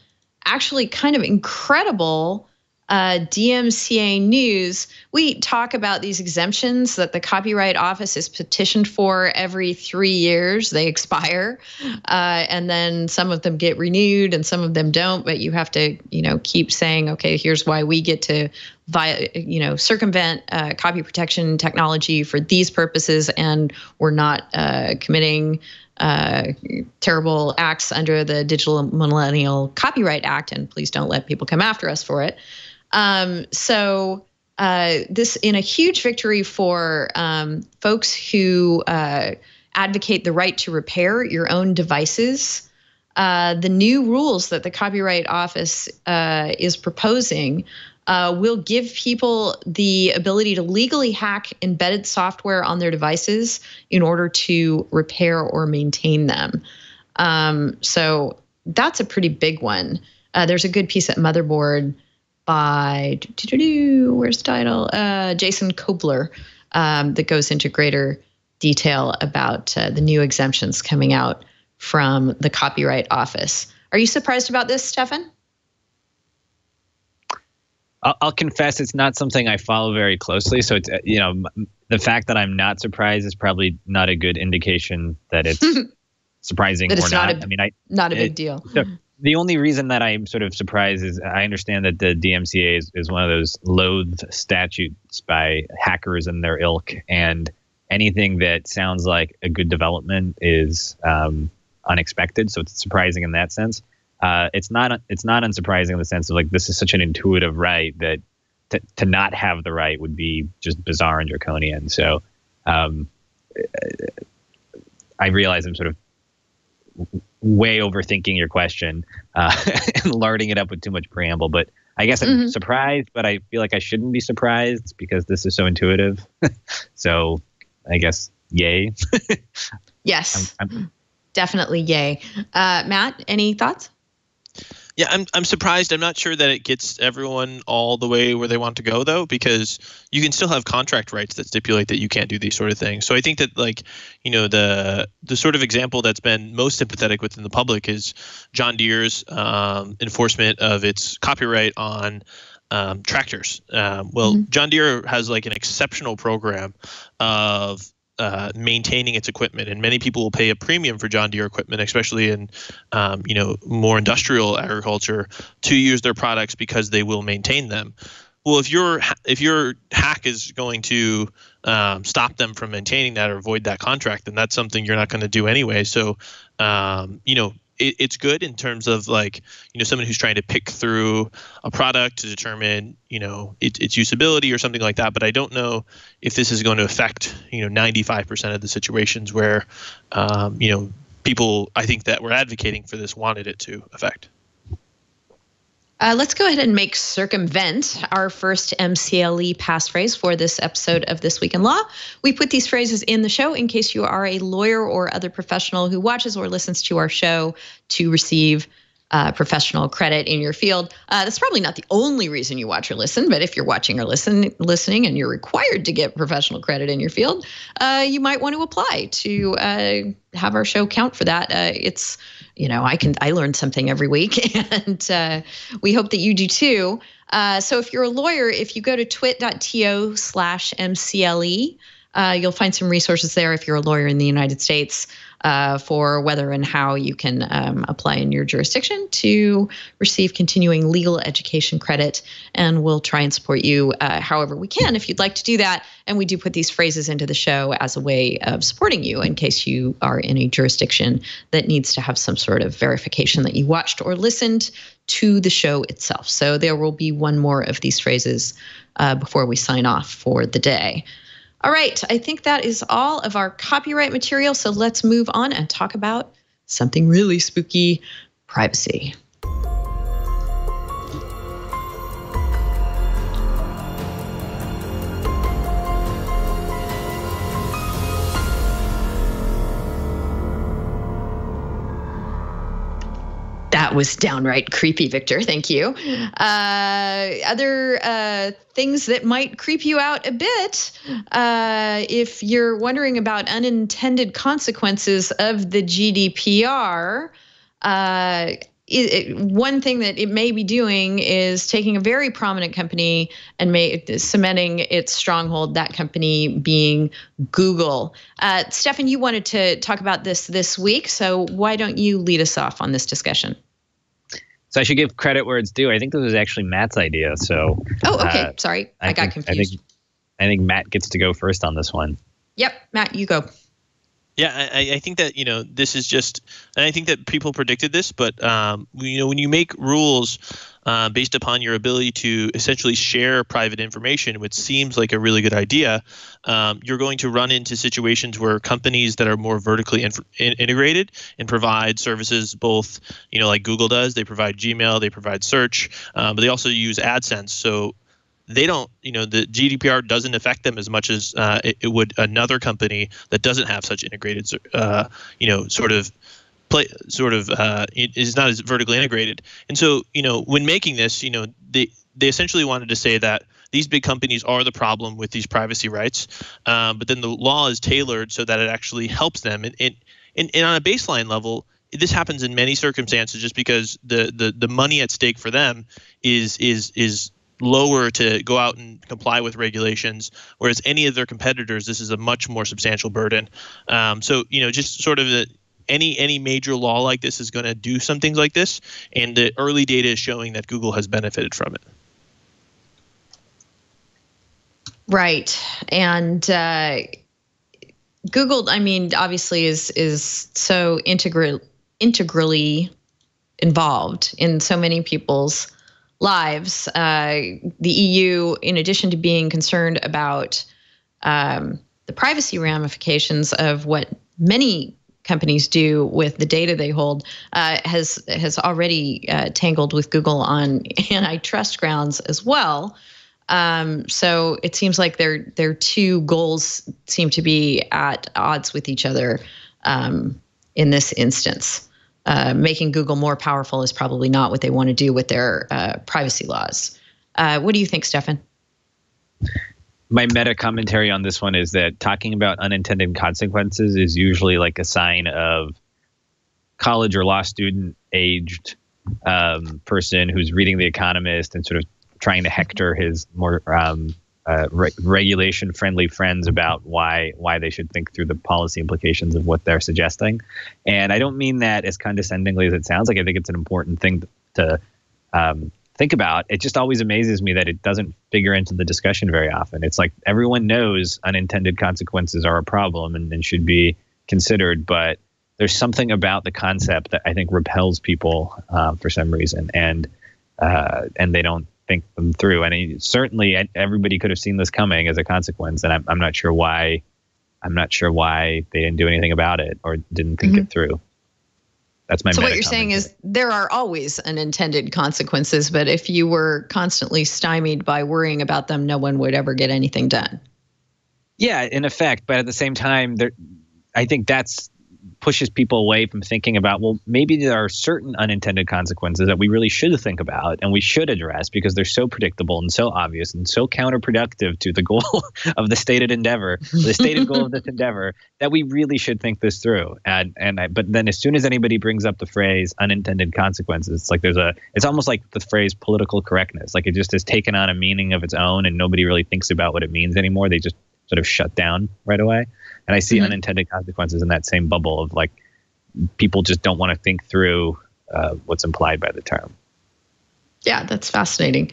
actually kind of incredible DMCA news. We talk about these exemptions that the Copyright Office is petitioned for every 3 years. They expire, and then some of them get renewed and some of them don't. But you have to, keep saying, okay, here's why we get to, circumvent copy protection technology for these purposes, and we're not committing terrible acts under the Digital Millennial Copyright Act, and please don't let people come after us for it. So this in a huge victory for folks who advocate the right to repair your own devices. The new rules that the Copyright Office is proposing will give people the ability to legally hack embedded software on their devices in order to repair or maintain them. So that's a pretty big one. There's a good piece at Motherboard by, where's the title? Jason Kobler, that goes into greater detail about the new exemptions coming out from the Copyright Office. Are you surprised about this, Stefan? I'll confess it's not something I follow very closely. So it's, the fact that I'm not surprised is probably not a good indication that it's surprising or not. Not a big deal. So the only reason that I'm sort of surprised is I understand that the DMCA is one of those loathed statutes by hackers and their ilk, and anything that sounds like a good development is unexpected. So it's surprising in that sense. It's not unsurprising in the sense of this is such an intuitive right that to not have the right would be just bizarre and draconian. So I realize I'm sort of way overthinking your question and larding it up with too much preamble, but I guess I'm surprised, but I feel like I shouldn't be surprised because this is so intuitive. So I guess yay. Yes, definitely yay. Matt, any thoughts? Yeah, I'm surprised. I'm not sure that it gets everyone all the way where they want to go, though, because you can still have contract rights that stipulate that you can't do these sort of things. So I think that, the sort of example that's been most sympathetic within the public is John Deere's enforcement of its copyright on tractors. John Deere has an exceptional program of maintaining its equipment, and many people will pay a premium for John Deere equipment, especially in more industrial agriculture, to use their products because they will maintain them. Well, if your hack is going to stop them from maintaining that or void that contract, then that's something you're not going to do anyway. So it's good in terms of someone who's trying to pick through a product to determine its usability or something like that. But I don't know if this is going to affect 95% of the situations where people I think that were advocating for this wanted it to affect. Let's go ahead and make circumvent our first MCLE passphrase for this episode of This Week in Law. We put these phrases in the show in case you are a lawyer or other professional who watches or listens to our show to receive professional credit in your field. That's probably not the only reason you watch or listen, but if you're watching or listening and you're required to get professional credit in your field, you might want to apply to have our show count for that. It's I learn something every week, and we hope that you do too. So if you're a lawyer, if you go to twit.to/MCLE, you'll find some resources there if you're a lawyer in the United States for whether and how you can apply in your jurisdiction to receive continuing legal education credit. And we'll try and support you however we can if you'd like to do that. And we do put these phrases into the show as a way of supporting you in case you are in a jurisdiction that needs to have some sort of verification that you watched or listened to the show itself. So there will be one more of these phrases before we sign off for the day. All right, I think that is all of our copyright material. So let's move on and talk about something really spooky, privacy. That was downright creepy, Victor. Thank you. Other things that might creep you out a bit, if you're wondering about unintended consequences of the GDPR, one thing that it may be doing is taking a very prominent company and cementing its stronghold, that company being Google. Stefan, you wanted to talk about this week, so why don't you lead us off on this discussion? So I should give credit where it's due. I think this was actually Matt's idea. So okay. Sorry, I got confused. I think Matt gets to go first on this one. Yep, Matt, you go. Yeah, I think that, this is just, and I think that people predicted this, but, when you make rules based upon your ability to essentially share private information, which seems like a really good idea, you're going to run into situations where companies that are more vertically integrated and provide services both, like Google does, they provide Gmail, they provide search, but they also use AdSense. So they don't, the GDPR doesn't affect them as much as it would another company that doesn't have such integrated, is not as vertically integrated. And so, when making this, they essentially wanted to say that these big companies are the problem with these privacy rights, but then the law is tailored so that it actually helps them. And on a baseline level, this happens in many circumstances just because the money at stake for them is lower to go out and comply with regulations, whereas any of their competitors, this is a much more substantial burden. So, just sort of any major law like this is going to do some things like this, and the early data is showing that Google has benefited from it. Right. And Google, obviously is so integrally involved in so many people's lives. The EU, in addition to being concerned about the privacy ramifications of what many companies do with the data they hold, has already tangled with Google on antitrust grounds as well. So it seems like their two goals seem to be at odds with each other in this instance. Making Google more powerful is probably not what they want to do with their privacy laws. What do you think, Stefan? My meta commentary on this one is that talking about unintended consequences is usually like a sign of college or law student aged person who's reading The Economist and sort of trying to hector his more regulation-friendly friends about why they should think through the policy implications of what they're suggesting. And I don't mean that as condescendingly as it sounds. Like, I think it's an important thing to think about. It just always amazes me that it doesn't figure into the discussion very often. It's like everyone knows unintended consequences are a problem and should be considered, but there's something about the concept that I think repels people for some reason, and they don't think them through. And certainly everybody could have seen this coming as a consequence, and I'm not sure why they didn't do anything about it or didn't think it through. That's my. So what you're saying is there are always unintended consequences, but if you were constantly stymied by worrying about them, no one would ever get anything done. Yeah, in effect, but at the same time, I think that's pushes people away from thinking about, well, maybe there are certain unintended consequences that we really should think about and we should address because they're so predictable and so obvious and so counterproductive to the goal of the stated endeavor, the stated goal of this endeavor, that we really should think this through. But then as soon as anybody brings up the phrase unintended consequences, it's like it's almost like the phrase political correctness. Like it just has taken on a meaning of its own and nobody really thinks about what it means anymore. They just sort of shut down right away. And I see unintended consequences in that same bubble of like people just don't want to think through what's implied by the term. Yeah, that's fascinating.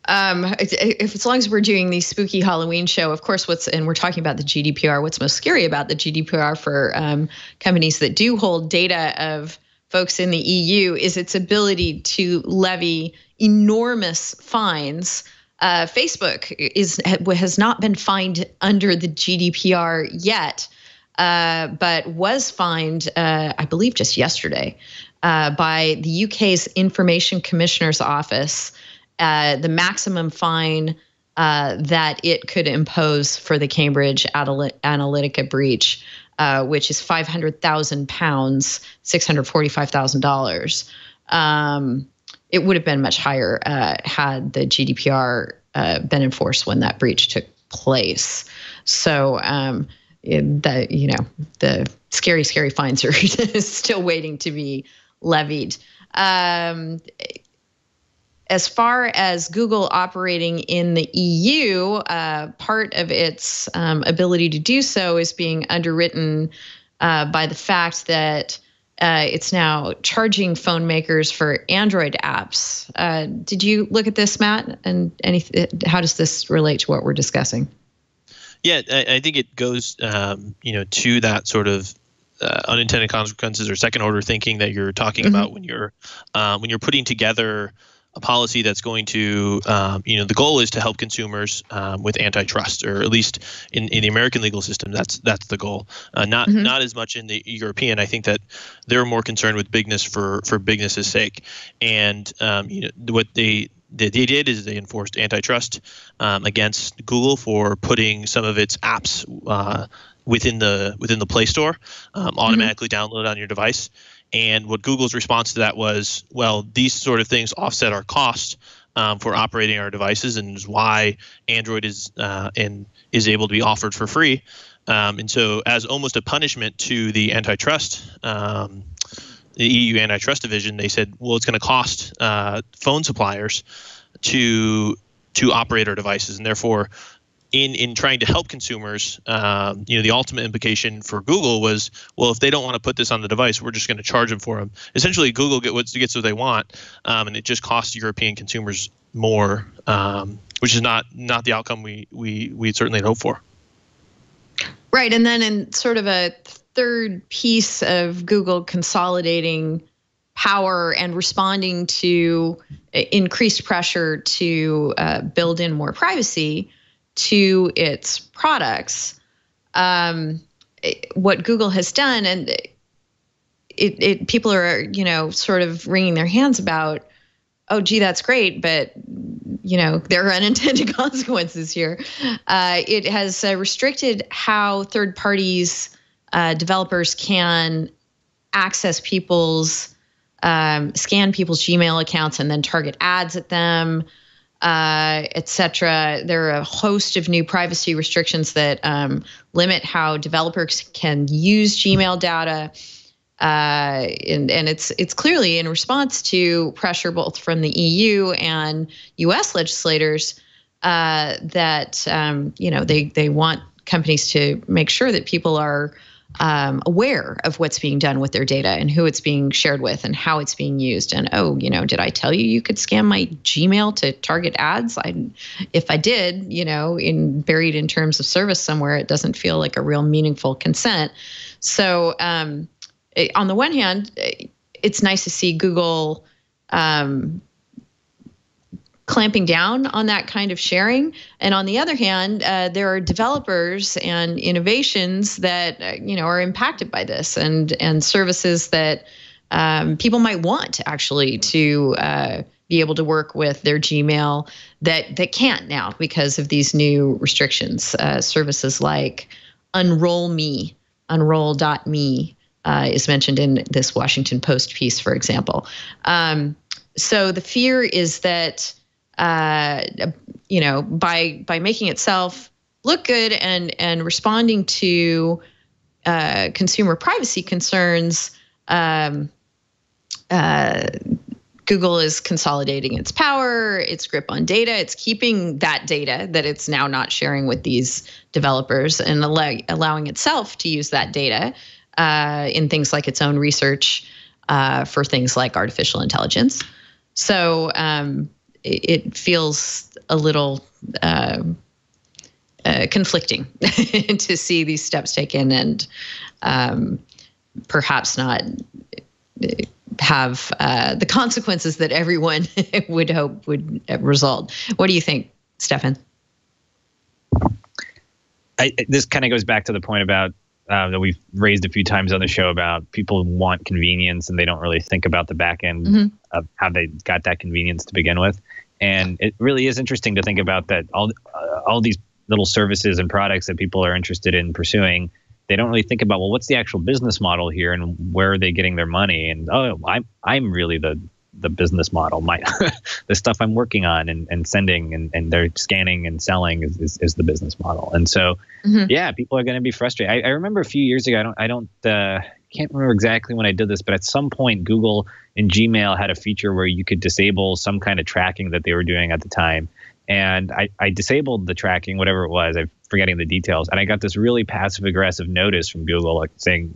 As long as we're doing the spooky Halloween show, of course, and we're talking about the GDPR, what's most scary about the GDPR for companies that do hold data of folks in the EU is its ability to levy enormous fines. Facebook has not been fined under the GDPR yet, but was fined, I believe, just yesterday by the UK's Information Commissioner's Office. The maximum fine that it could impose for the Cambridge Analytica breach, which is £500,000, $645,000. It would have been much higher had the GDPR been enforced when that breach took place. So the scary fines are still waiting to be levied. As far as Google operating in the EU, part of its ability to do so is being underwritten by the fact that it's now charging phone makers for Android apps. Did you look at this, Matt? And how does this relate to what we're discussing? Yeah, I think it goes, to that sort of unintended consequences or second order thinking that you're talking about when you're putting together a policy that's going to, the goal is to help consumers with antitrust, or at least in the American legal system, that's the goal. Not as much in the European. I think that they're more concerned with bigness for bigness's sake. And what they did is they enforced antitrust against Google for putting some of its apps within the Play Store, automatically download on your device. And what Google's response to that was, well, these sort of things offset our cost for operating our devices, and is why Android is able to be offered for free. And so, as almost a punishment to the antitrust, the EU antitrust division, they said, well, it's going to cost phone suppliers to operate our devices, and therefore, in trying to help consumers, the ultimate implication for Google was, well, if they don't want to put this on the device, we're just going to charge them for them. Essentially, Google gets what they want, and it just costs European consumers more, which is not the outcome we certainly hope for. Right, and then in sort of a third piece of Google consolidating power and responding to increased pressure to build in more privacy to its products, what Google has done, and people are, sort of wringing their hands about, oh, gee, that's great, but, there are unintended consequences here. It has restricted how third parties, developers can access scan people's Gmail accounts and then target ads at them, etc. There are a host of new privacy restrictions that limit how developers can use Gmail data, and it's clearly in response to pressure both from the EU and U.S. legislators that they want companies to make sure that people are aware of what's being done with their data and who it's being shared with and how it's being used. And, did I tell you could scan my Gmail to target ads? If I did, buried in terms of service somewhere, it doesn't feel like a real meaningful consent. So on the one hand, it's nice to see Google clamping down on that kind of sharing. And on the other hand, there are developers and innovations that, are impacted by this, and services that people might want actually to be able to work with their Gmail that can't now because of these new restrictions. Services like Unroll.me is mentioned in this Washington Post piece, for example. So the fear is that by making itself look good and responding to consumer privacy concerns, Google is consolidating its power, its grip on data. It's keeping that data that it's now not sharing with these developers, and allowing itself to use that data in things like its own research for things like artificial intelligence. So it feels a little conflicting to see these steps taken, and perhaps not have the consequences that everyone would hope would result. What do you think, Stefan? This kind of goes back to the point about that we've raised a few times on the show about people want convenience and they don't really think about the back end of how they got that convenience to begin with. And it really is interesting to think about that all these little services and products that people are interested in pursuing, they don't really think about, well, what's the actual business model here and where are they getting their money? And I'm really the business model. The stuff I'm working on and sending and they're scanning and selling is the business model. And so, yeah, people are going to be frustrated. I remember a few years ago, I can't remember exactly when I did this, but at some point Google and Gmail had a feature where you could disable some kind of tracking that they were doing at the time. And I disabled the tracking, whatever it was. I'm forgetting the details. And I got this really passive aggressive notice from Google saying,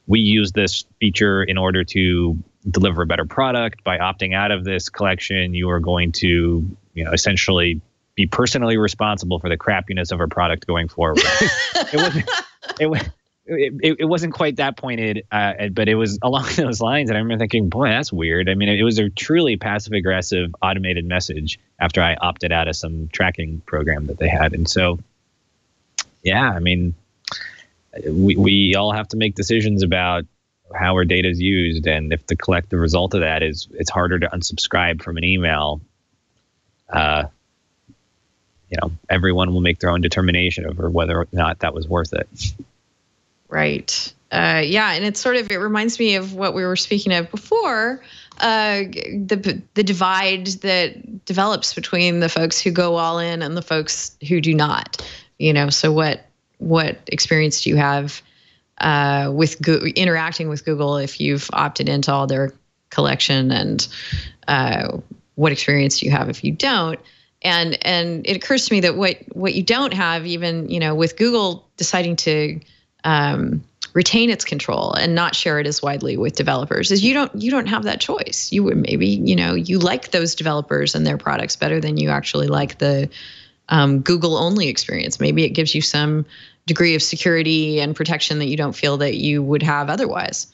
we use this feature in order to deliver a better product. By opting out of this collection, you are going to, essentially be personally responsible for the crappiness of our product going forward. It wasn't quite that pointed, but it was along those lines. And I remember thinking, boy, that's weird. I mean, it was a truly passive aggressive automated message after I opted out of some tracking program that they had. And so, yeah, I mean, we all have to make decisions about how our data is used. And if the collective result of that is it's harder to unsubscribe from an email, everyone will make their own determination over whether or not that was worth it. Right. Yeah. And it reminds me of what we were speaking of before, the divide that develops between the folks who go all in and the folks who do not, so what experience do you have with interacting with Google if you've opted into all their collection, and what experience do you have if you don't? And it occurs to me that what you don't have, even with Google deciding to retain its control and not share it as widely with developers, is you don't have that choice. You would maybe you like those developers and their products better than you actually like the Google only experience. Maybe it gives you some degree of security and protection that you don't feel that you would have otherwise.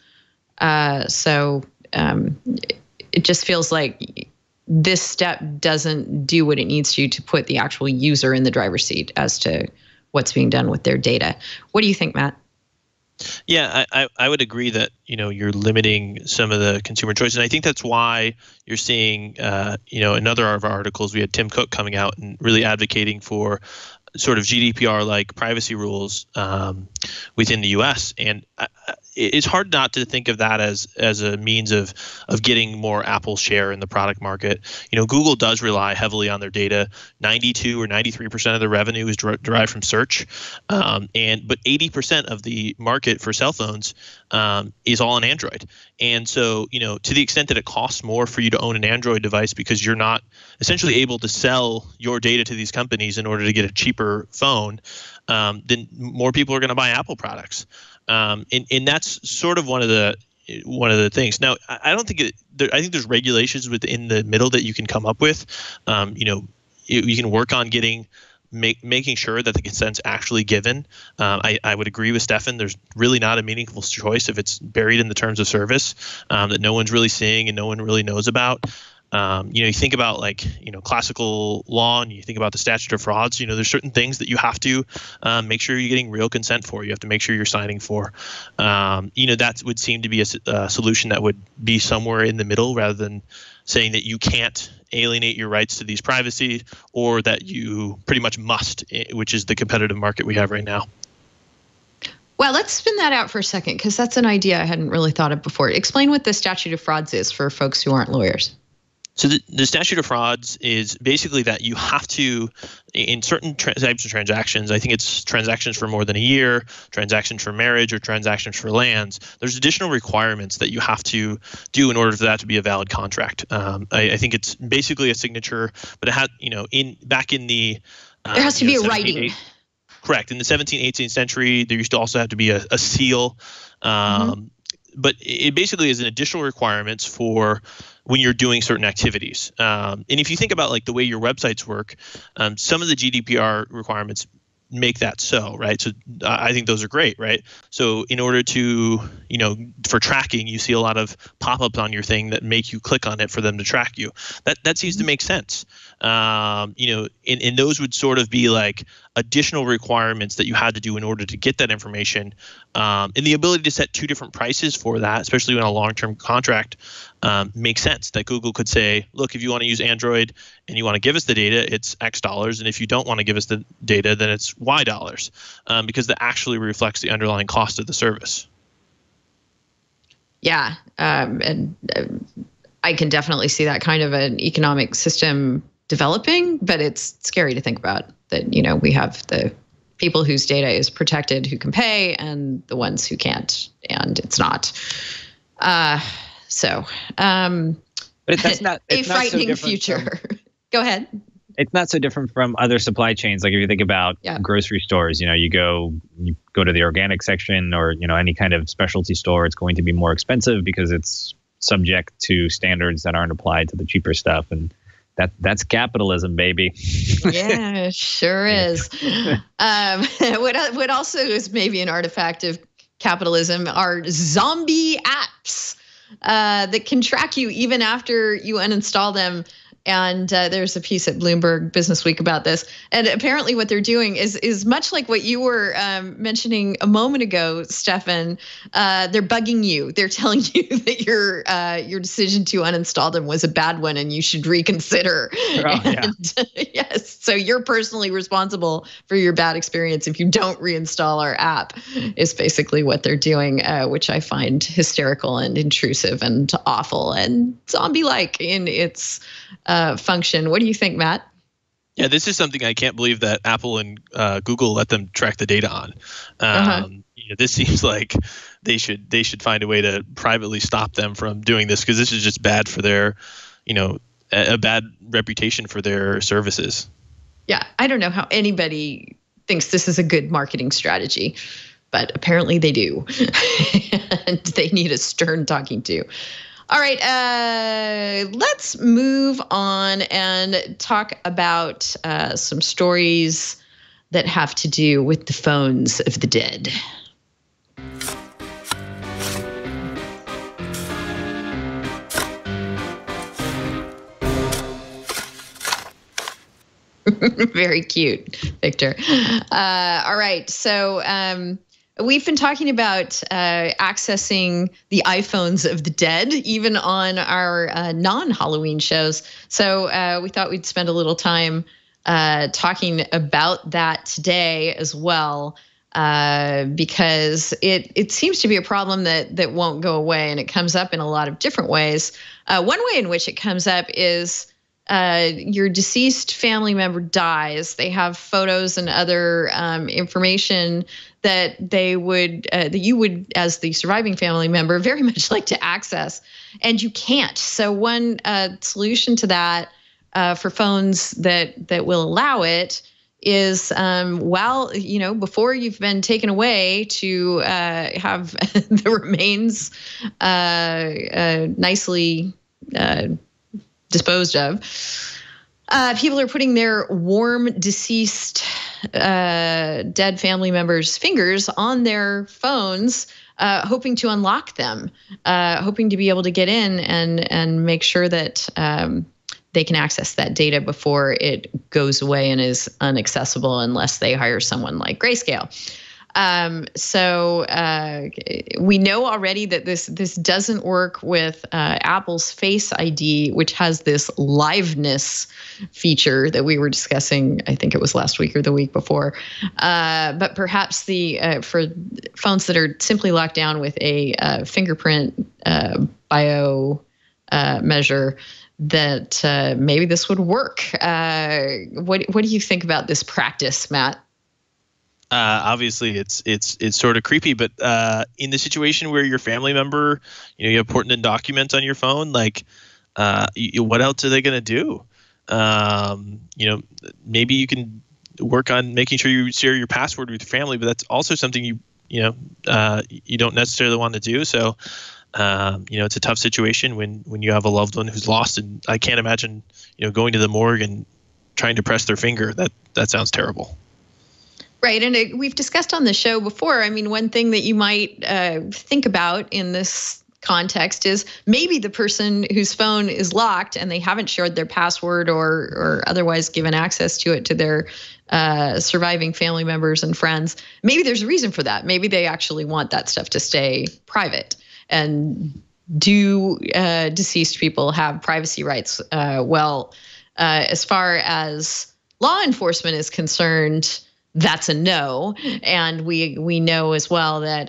So it just feels like this step doesn't do what it needs to put the actual user in the driver's seat as to what's being done with their data. What do you think, Matt? Yeah, I would agree that you're limiting some of the consumer choice, and I think that's why you're seeing another of our articles. We had Tim Cook coming out and really advocating for sort of GDPR-like privacy rules within the U.S. And it's hard not to think of that as a means of getting more Apple share in the product market. Google does rely heavily on their data. 92 or 93% of the revenue is derived from search, but 80% of the market for cell phones is all on Android. And so, to the extent that it costs more for you to own an Android device because you're not essentially able to sell your data to these companies in order to get a cheaper phone, then more people are going to buy Apple products. And that's sort of one of the things. Now, I don't think I think there's regulations within the middle that you can come up with. You can work on making sure that the consent's actually given. I would agree with Stefan. There's really not a meaningful choice if it's buried in the terms of service that no one's really seeing and no one really knows about. You think about classical law, and you think about the statute of frauds. There's certain things that you have to make sure you're getting real consent for. You have to make sure you're signing for. That would seem to be a solution that would be somewhere in the middle, rather than saying that you can't alienate your rights to these privacy, or that you pretty much must, which is the competitive market we have right now. Well, let's spin that out for a second, because that's an idea I hadn't really thought of before. Explain what the statute of frauds is for folks who aren't lawyers. So the statute of frauds is basically that you have to, in certain types of transactions, I think it's transactions for more than a year, transactions for marriage, or transactions for lands, there's additional requirements that you have to do in order for that to be a valid contract. I think it's basically a signature, but it had, back in the there has to be a writing. Correct. In the 17th, 18th century, there used to also have to be a seal. But it basically is an additional requirements for when you're doing certain activities. And if you think about the way your websites work, some of the GDPR requirements make that so, right? So I think those are great, right? So in order to, for tracking, you see a lot of pop-ups on your thing that make you click on it for them to track you. That seems to make sense. And those would sort of be like additional requirements that you had to do in order to get that information. And the ability to set two different prices for that, especially in a long-term contract, makes sense. That Google could say, look, if you want to use Android and you want to give us the data, it's X dollars. And if you don't want to give us the data, then it's Y dollars, because that actually reflects the underlying cost of the service. Yeah. And I can definitely see that kind of an economic system developing, but it's scary to think about that, we have the people whose data is protected who can pay and the ones who can't, and it's not. But that's not a frightening future. Go ahead. It's not so different from other supply chains. Like if you think about grocery stores, you go to the organic section or, any kind of specialty store, it's going to be more expensive because it's subject to standards that aren't applied to the cheaper stuff. And that's capitalism, baby. Yeah, sure is. What also is maybe an artifact of capitalism are zombie apps that can track you even after you uninstall them. And there's a piece at Bloomberg Business Week about this. And apparently what they're doing is much like what you were mentioning a moment ago, Stefan. They're bugging you. They're telling you that your decision to uninstall them was a bad one and you should reconsider. Yes. So you're personally responsible for your bad experience if you don't reinstall our app, is basically what they're doing, which I find hysterical and intrusive and awful and zombie-like in its function. What do you think, Matt? Yeah, this is something I can't believe that Apple and Google let them track the data on. This seems like they should find a way to privately stop them from doing this, because this is just bad for their, a bad reputation for their services. Yeah, I don't know how anybody thinks this is a good marketing strategy, but apparently they do, and they need a stern talking to. All right, let's move on and talk about some stories that have to do with the phones of the dead. Very cute, Victor. All right, so we've been talking about accessing the iPhones of the dead, even on our non-Halloween shows. So we thought we'd spend a little time talking about that today as well, because it seems to be a problem that won't go away, and it comes up in a lot of different ways. One way in which it comes up is your deceased family member dies. They have photos and other information that that you would, as the surviving family member, very much like to access, and you can't. So one solution to that for phones that will allow it is, before you've been taken away, to have the remains nicely disposed of. People are putting their warm, deceased, dead family members' fingers on their phones, hoping to unlock them, hoping to be able to get in and make sure that they can access that data before it goes away and is inaccessible unless they hire someone like Grayscale. So we know already that this doesn't work with Apple's Face ID, which has this liveness feature that we were discussing. I think it was last week or the week before. But perhaps for phones that are simply locked down with a fingerprint bio measure, that maybe this would work. What do you think about this practice, Matt? Obviously, it's sort of creepy, but in the situation where your family member, you have important documents on your phone, like what else are they going to do? Maybe you can work on making sure you share your password with your family, but that's also something you don't necessarily want to do. So, it's a tough situation when you have a loved one who's lost, and I can't imagine, going to the morgue and trying to press their finger. That sounds terrible. Right. And we've discussed on the show before. I mean, one thing that you might think about in this context is maybe the person whose phone is locked and they haven't shared their password or otherwise given access to it to their surviving family members and friends. Maybe there's a reason for that. Maybe they actually want that stuff to stay private. And do deceased people have privacy rights? As far as law enforcement is concerned, that's a no. And we know as well that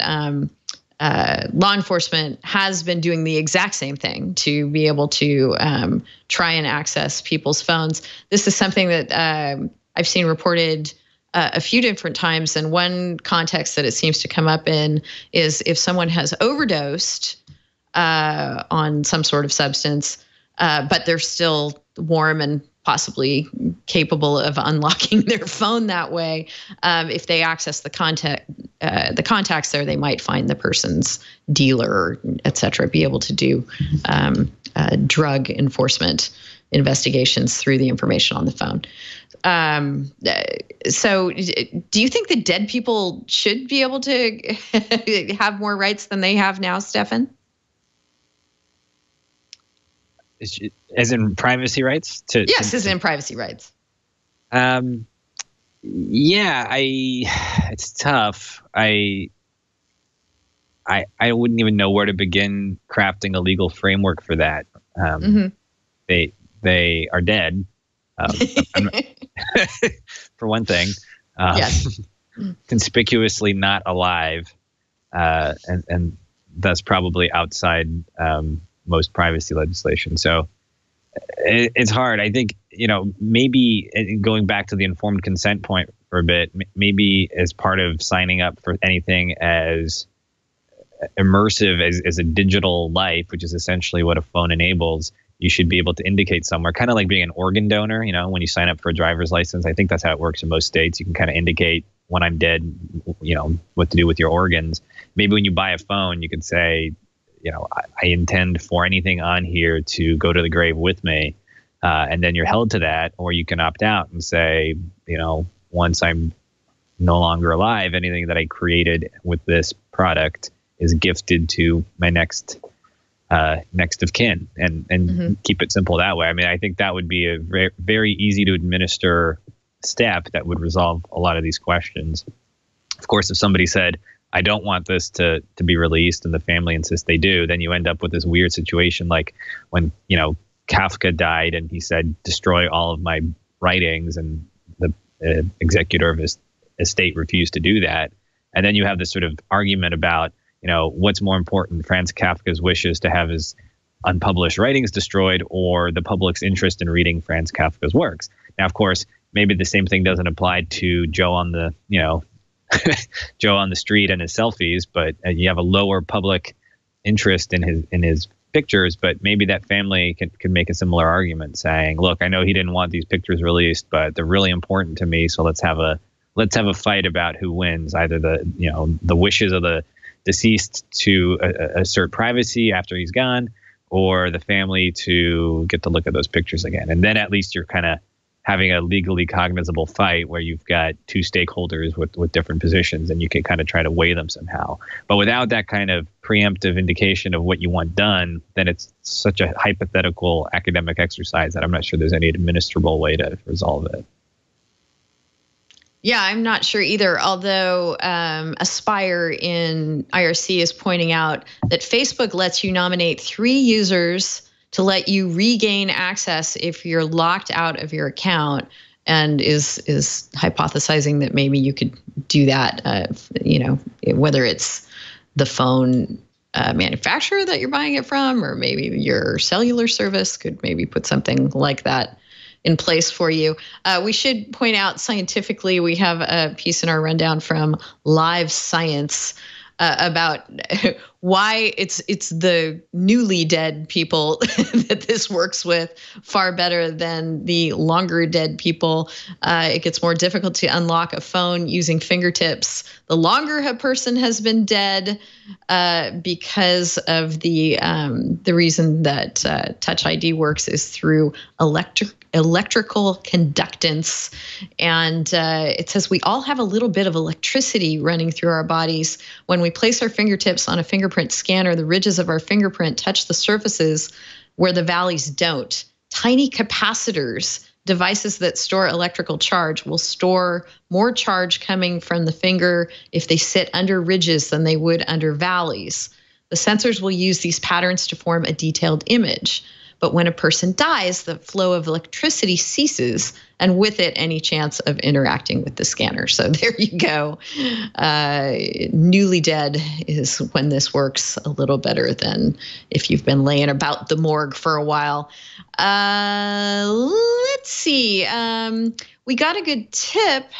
law enforcement has been doing the exact same thing to be able to try and access people's phones. This is something that I've seen reported a few different times. And one context that it seems to come up in is if someone has overdosed on some sort of substance, but they're still warm and possibly capable of unlocking their phone that way. If they access the contacts there, they might find the person's dealer, et cetera, be able to do drug enforcement investigations through the information on the phone. So do you think that dead people should be able to have more rights than they have now, Stefan? As in privacy rights? Yes, as in privacy rights. Yeah, it's tough. I wouldn't even know where to begin crafting a legal framework for that. They are dead, for one thing. Yes. Conspicuously not alive, and thus probably outside most privacy legislation. So it's hard. I think, maybe going back to the informed consent point for a bit, maybe as part of signing up for anything as immersive as a digital life, which is essentially what a phone enables, you should be able to indicate somewhere, kind of like being an organ donor. When you sign up for a driver's license, I think that's how it works in most states. You can kind of indicate when I'm dead, what to do with your organs. Maybe when you buy a phone, you could say, I intend for anything on here to go to the grave with me. And then you're held to that, or you can opt out and say, once I'm no longer alive, anything that I created with this product is gifted to my next of kin, and keep it simple that way. I mean, I think that would be a very, very easy to administer step that would resolve a lot of these questions. Of course, if somebody said, I don't want this to be released, and the family insists they do, then you end up with this weird situation like when, Kafka died and he said, destroy all of my writings, and the executor of his estate refused to do that. And then you have this sort of argument about, what's more important, Franz Kafka's wishes to have his unpublished writings destroyed, or the public's interest in reading Franz Kafka's works. Now, of course, maybe the same thing doesn't apply to Joe on the, Joe on the street and his selfies, but you have a lower public interest in his pictures. But maybe that family can make a similar argument, saying, "Look, I know he didn't want these pictures released, but they're really important to me. So let's have a fight about who wins, either the wishes of the deceased to assert privacy after he's gone, or the family to get to look at those pictures again." And then at least you're kind of having a legally cognizable fight where you've got two stakeholders with different positions, and you can kind of try to weigh them somehow. But without that kind of preemptive indication of what you want done, then it's such a hypothetical academic exercise that I'm not sure there's any administrable way to resolve it. Yeah, I'm not sure either, although Aspire in IRC is pointing out that Facebook lets you nominate 3 users to let you regain access if you're locked out of your account, and is hypothesizing that maybe you could do that, whether it's the phone manufacturer that you're buying it from, or maybe your cellular service could maybe put something like that in place for you. We should point out scientifically, we have a piece in our rundown from Live Science about why it's the newly dead people that this works with far better than the longer dead people. It gets more difficult to unlock a phone using fingertips the longer a person has been dead, because of the reason that Touch ID works is through electrical conductance. And it says we all have a little bit of electricity running through our bodies. When we place our fingertips on a fingerprint scanner, the ridges of our fingerprint touch the surfaces where the valleys don't. Tiny capacitors, devices that store electrical charge, will store more charge coming from the finger if they sit under ridges than they would under valleys. The sensors will use these patterns to form a detailed image. But when a person dies, the flow of electricity ceases, and with it, any chance of interacting with the scanner. So there you go. Newly dead is when this works a little better than if you've been laying about the morgue for a while. Let's see. We got a good tip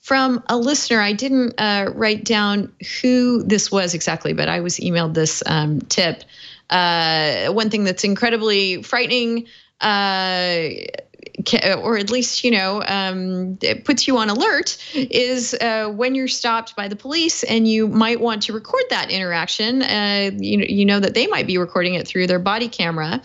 from a listener. I didn't write down who this was exactly, but I was emailed this tip. One thing that's incredibly frightening, or at least, it puts you on alert, is when you're stopped by the police and you might want to record that interaction. You know that they might be recording it through their body camera.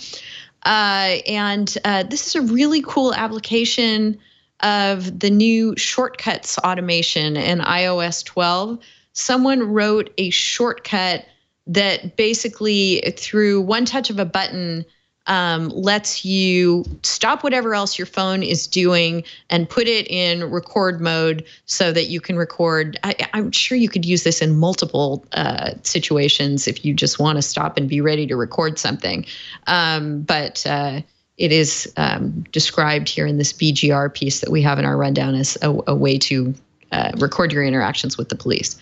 And this is a really cool application of the new shortcuts automation in iOS 12. Someone wrote a shortcut that basically, through one touch of a button, lets you stop whatever else your phone is doing and put it in record mode so that you can record. I'm sure you could use this in multiple situations if you just want to stop and be ready to record something. But it is described here in this BGR piece that we have in our rundown as a way to record your interactions with the police.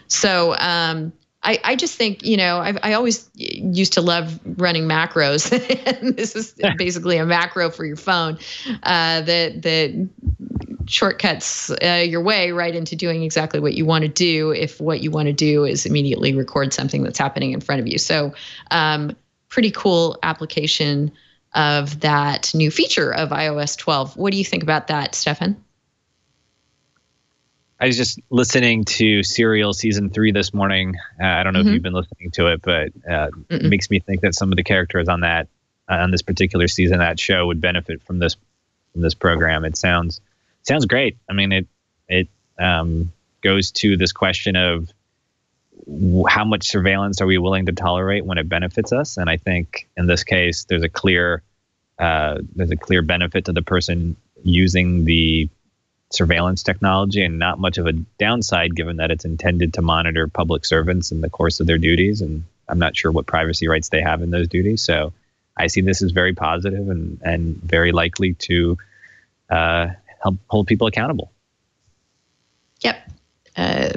So I just think, I always used to love running macros. And this is basically a macro for your phone that shortcuts your way right into doing exactly what you want to do if what you want to do is immediately record something that's happening in front of you. So pretty cool application of that new feature of iOS 12. What do you think about that, Stefan? I was just listening to Serial Season 3 this morning. I don't know if you've been listening to it, but it makes me think that some of the characters on this particular season of that show would benefit from this program. It sounds great. I mean, it goes to this question of how much surveillance are we willing to tolerate when it benefits us? And I think in this case, there's a clear benefit to the person using the surveillance technology, and not much of a downside given that it's intended to monitor public servants in the course of their duties. And I'm not sure what privacy rights they have in those duties. So I see this as very positive and very likely to help hold people accountable. Yep.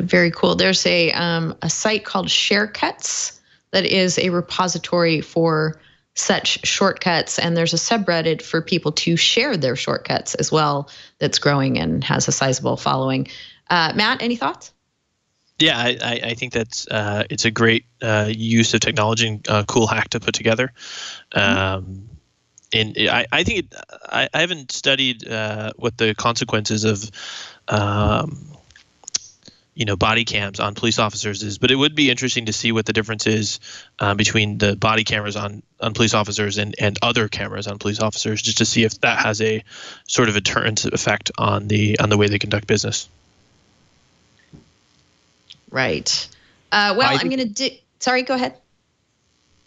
Very cool. There's a site called ShareCuts that is a repository for such shortcuts, and there's a subreddit for people to share their shortcuts as well that's growing and has a sizable following. Matt, any thoughts? Yeah, I think that's it's a great use of technology and cool hack to put together. And I think I haven't studied what the consequences of body cams on police officers is, but it would be interesting to see what the difference is between the body cameras on police officers and other cameras on police officers, just to see if that has a sort of a deterrent effect on the way they conduct business. Right. I'm going to sorry, go ahead.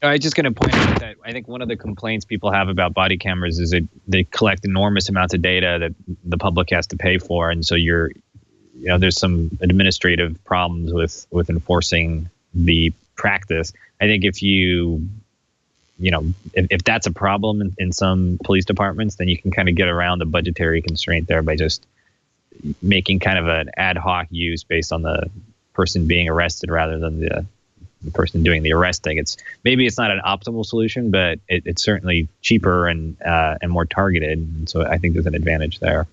I was just going to point out that I think one of the complaints people have about body cameras is that they collect enormous amounts of data that the public has to pay for, and so there's some administrative problems with enforcing the practice. I think if if that's a problem in some police departments, then you can kind of get around the budgetary constraint there by just making kind of an ad hoc use based on the person being arrested rather than the person doing the arresting. Maybe it's not an optimal solution, but it's certainly cheaper and more targeted. And so I think there's an advantage there.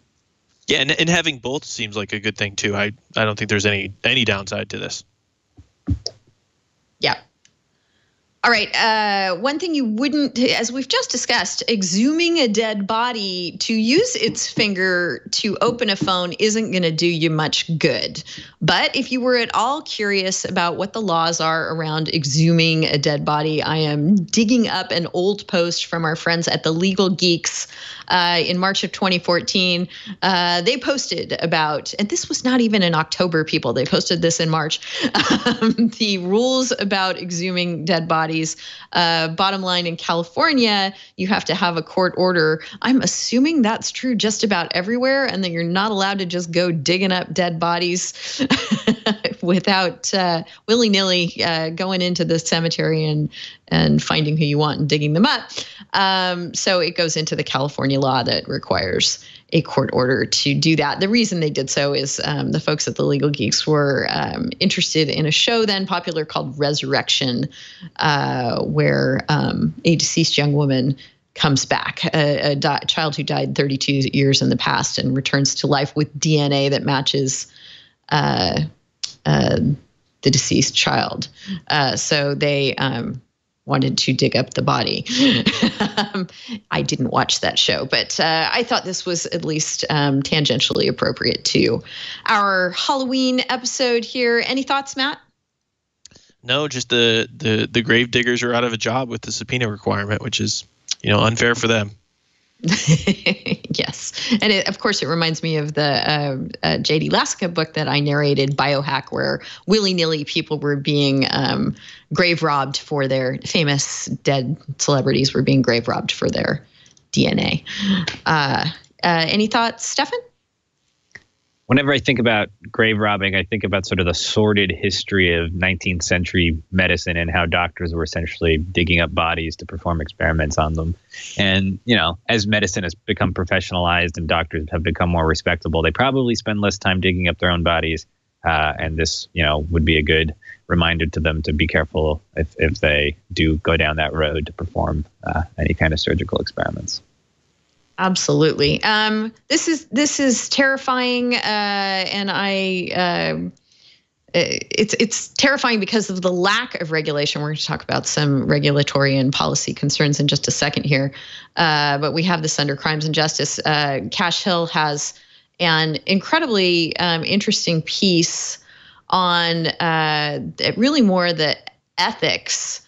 Yeah, and having both seems like a good thing too. I don't think there's any downside to this. Yeah. All right. One thing you wouldn't, as we've just discussed, exhuming a dead body to use its finger to open a phone isn't going to do you much good. But if you were at all curious about what the laws are around exhuming a dead body, I am digging up an old post from our friends at the Legal Geeks in March of 2014. They posted about, and this was not even in October, people, they posted this in March, the rules about exhuming dead bodies. Bottom line, in California, you have to have a court order. I'm assuming that's true just about everywhere, and that you're not allowed to just go digging up dead bodies without willy-nilly going into the cemetery and finding who you want and digging them up. So it goes into the California law that requires a court order to do that. The reason they did so is the folks at the Legal Geeks were interested in a show then popular called Resurrection, where a deceased young woman comes back, a child who died 32 years in the past and returns to life with DNA that matches the deceased child. So they wanted to dig up the body. I didn't watch that show, but I thought this was at least tangentially appropriate to our Halloween episode here. Any thoughts, Matt? No, just the grave diggers are out of a job with the subpoena requirement, which is, unfair for them. Yes. And of course, it reminds me of the J.D. Laska book that I narrated, Biohack, where willy-nilly people were being grave robbed for their famous dead celebrities were being grave robbed for their DNA. Any thoughts, Stefan? Whenever I think about grave robbing, I think about sort of the sordid history of 19th century medicine and how doctors were essentially digging up bodies to perform experiments on them. And, as medicine has become professionalized and doctors have become more respectable, they probably spend less time digging up their own bodies. And this, would be a good reminder to them to be careful if they do go down that road to perform any kind of surgical experiments. Absolutely. This is terrifying, and it's terrifying because of the lack of regulation. We're going to talk about some regulatory and policy concerns in just a second here, but we have this under Crimes and Justice. Cash Hill has an incredibly interesting piece on really more the ethics,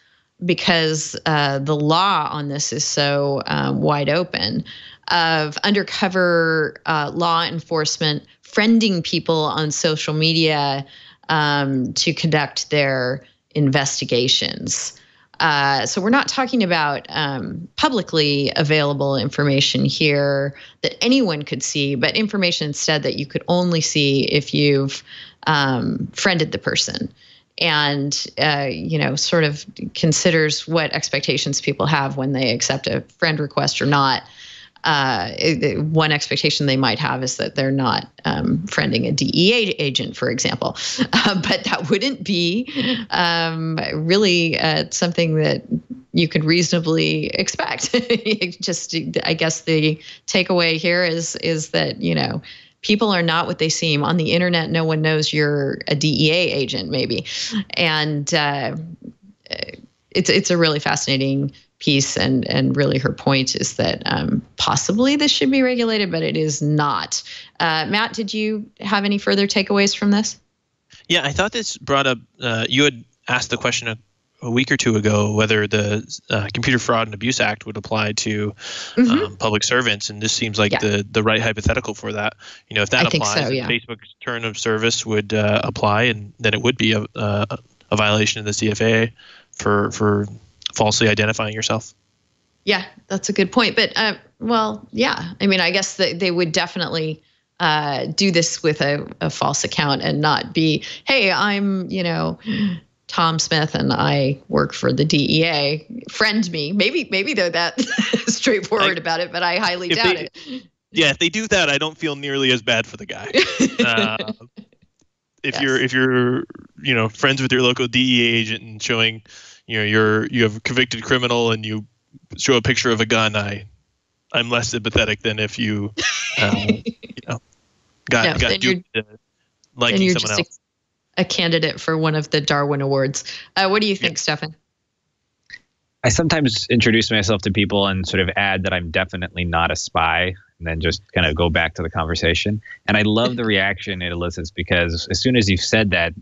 because the law on this is so wide open, of undercover law enforcement friending people on social media to conduct their investigations. So we're not talking about publicly available information here that anyone could see, but information instead that you could only see if you've friended the person. And, sort of considers what expectations people have when they accept a friend request or not. One expectation they might have is that they're not friending a DEA agent, for example. But that wouldn't be really something that you could reasonably expect. Just, I guess the takeaway here is that, people are not what they seem. On the internet, no one knows you're a DEA agent, maybe. And it's a really fascinating piece. And really her point is that possibly this should be regulated, but it is not. Matt, did you have any further takeaways from this? Yeah, I thought this brought up, you had asked the question a week or two ago whether the Computer Fraud and Abuse Act would apply to public servants, and this seems like the right hypothetical for that. If that applies, Facebook's term of service would apply, and then it would be a violation of the CFAA for falsely identifying yourself. Yeah, that's a good point. But I guess they would definitely do this with a false account and not be, hey, I'm Tom Smith and I work for the DEA. Friend me. Maybe they're that straightforward about it, but I highly doubt it. Yeah, if they do that, I don't feel nearly as bad for the guy. If you're friends with your local DEA agent and showing you have a convicted criminal and you show a picture of a gun, I'm less sympathetic than if you got duped liking someone else. A candidate for one of the Darwin Awards. What do you think, Stefan? I sometimes introduce myself to people and sort of add that I'm definitely not a spy, and then just kind of go back to the conversation. And I love the reaction it elicits, because as soon as you've said that,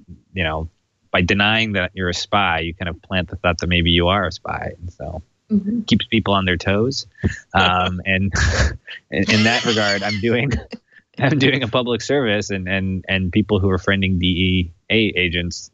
by denying that you're a spy, you kind of plant the thought that maybe you are a spy. And so keeps people on their toes. And in that regard, I'm doing a public service, and people who are friending DEA agents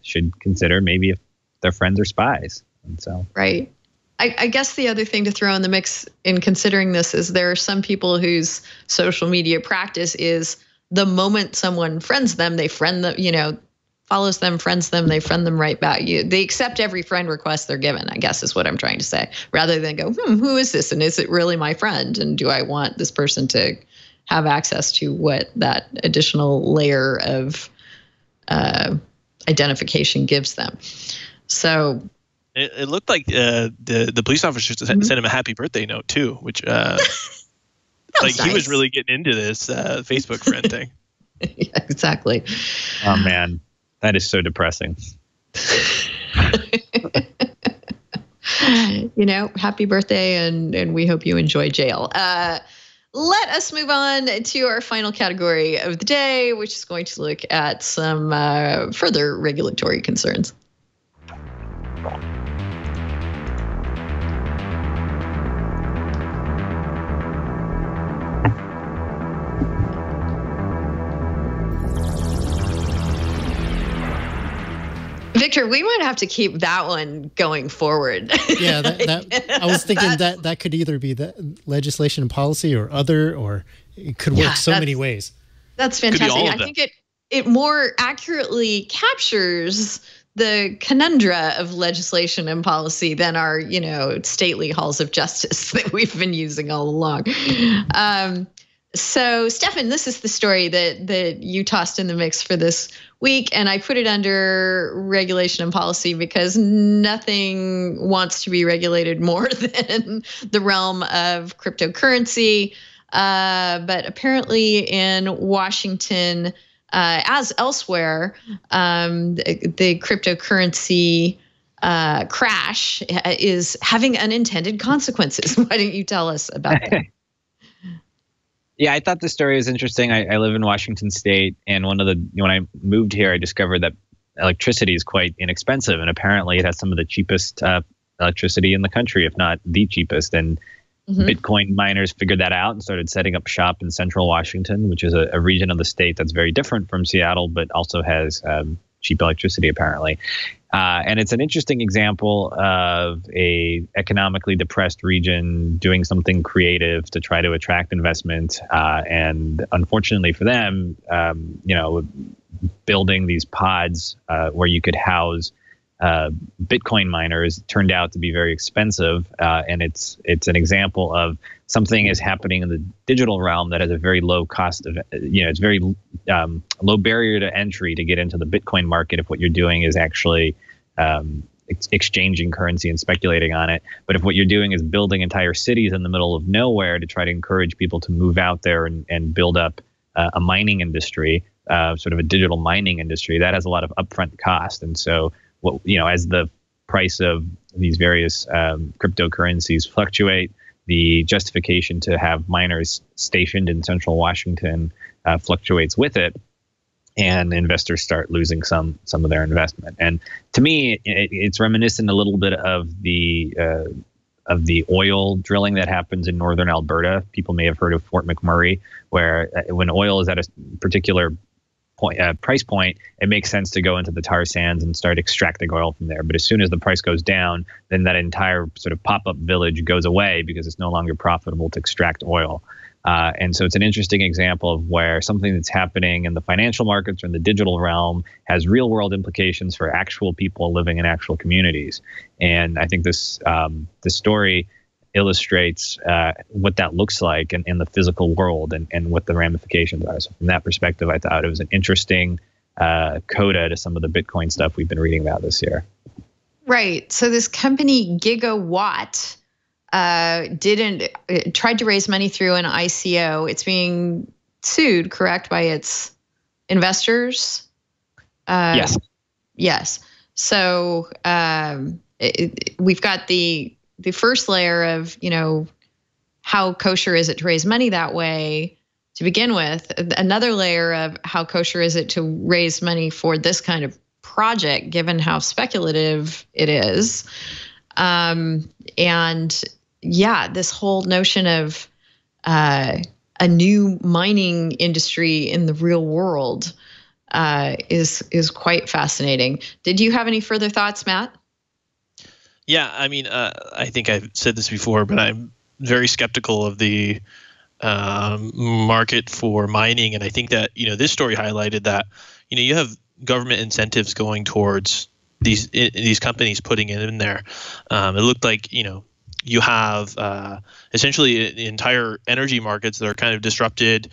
should consider maybe if their friends are spies. And so, right. I guess the other thing to throw in the mix in considering this is there are some people whose social media practice is the moment someone friends them, they friend them, follows them, friends them, they friend them right back. They accept every friend request they're given, I guess is what I'm trying to say, rather than go, who is this? And is it really my friend? And do I want this person to have access to what that additional layer of identification gives them? So it looked like the police officer sent him a happy birthday note too, which like nice. He was really getting into this Facebook friend thing. Yeah, exactly. Oh man, that is so depressing. Happy birthday, and we hope you enjoy jail. Let us move on to our final category of the day, which is going to look at some further regulatory concerns. Victor, we might have to keep that one going forward. Yeah, I was thinking that could either be the legislation and policy or other, or it could work so many ways. That's fantastic. I think it more accurately captures the conundrum of legislation and policy than our, stately halls of justice that we've been using all along. So, Stefan, this is the story that you tossed in the mix for this week, and I put it under regulation and policy because nothing wants to be regulated more than the realm of cryptocurrency. But apparently in Washington, as elsewhere, the cryptocurrency crash is having unintended consequences. Why don't you tell us about that? Yeah, I thought the story was interesting. I live in Washington State, and when I moved here, I discovered that electricity is quite inexpensive, and apparently it has some of the cheapest electricity in the country, if not the cheapest. And Bitcoin miners figured that out and started setting up shop in Central Washington, which is a region of the state that's very different from Seattle, but also has cheap electricity apparently. And it's an interesting example of a economically depressed region doing something creative to try to attract investment. And unfortunately for them, building these pods where you could house Bitcoin miners turned out to be very expensive. And it's an example of something is happening in the digital realm that has a very low cost of, it's very low barrier to entry to get into the Bitcoin market if what you're doing is actually exchanging currency and speculating on it. But if what you're doing is building entire cities in the middle of nowhere to try to encourage people to move out there and build up a mining industry, sort of a digital mining industry, that has a lot of upfront cost. And so, as the price of these various cryptocurrencies fluctuate, the justification to have miners stationed in Central Washington fluctuates with it, and investors start losing some of their investment. And to me, it's reminiscent a little bit of the oil drilling that happens in northern Alberta. People may have heard of Fort McMurray, where when oil is at a particular price point, it makes sense to go into the tar sands and start extracting oil from there. But as soon as the price goes down, then that entire sort of pop-up village goes away because it's no longer profitable to extract oil. And so it's an interesting example of where something that's happening in the financial markets or in the digital realm has real world implications for actual people living in actual communities. And I think this story illustrates what that looks like in the physical world and what the ramifications are. So from that perspective, I thought it was an interesting coda to some of the Bitcoin stuff we've been reading about this year. Right. So this company Gigawatt tried to raise money through an ICO. It's being sued, correct, by its investors? Yes. Yes. So we've got the first layer of, how kosher is it to raise money that way to begin with? Another layer of how kosher is it to raise money for this kind of project, given how speculative it is. And yeah, this whole notion of a new mining industry in the real world is quite fascinating. Did you have any further thoughts, Matt? Yeah, I mean, I think I've said this before, but I'm very skeptical of the market for mining, and I think that this story highlighted that you have government incentives going towards these companies putting it in there. It looked like you have essentially the entire energy markets that are kind of disrupted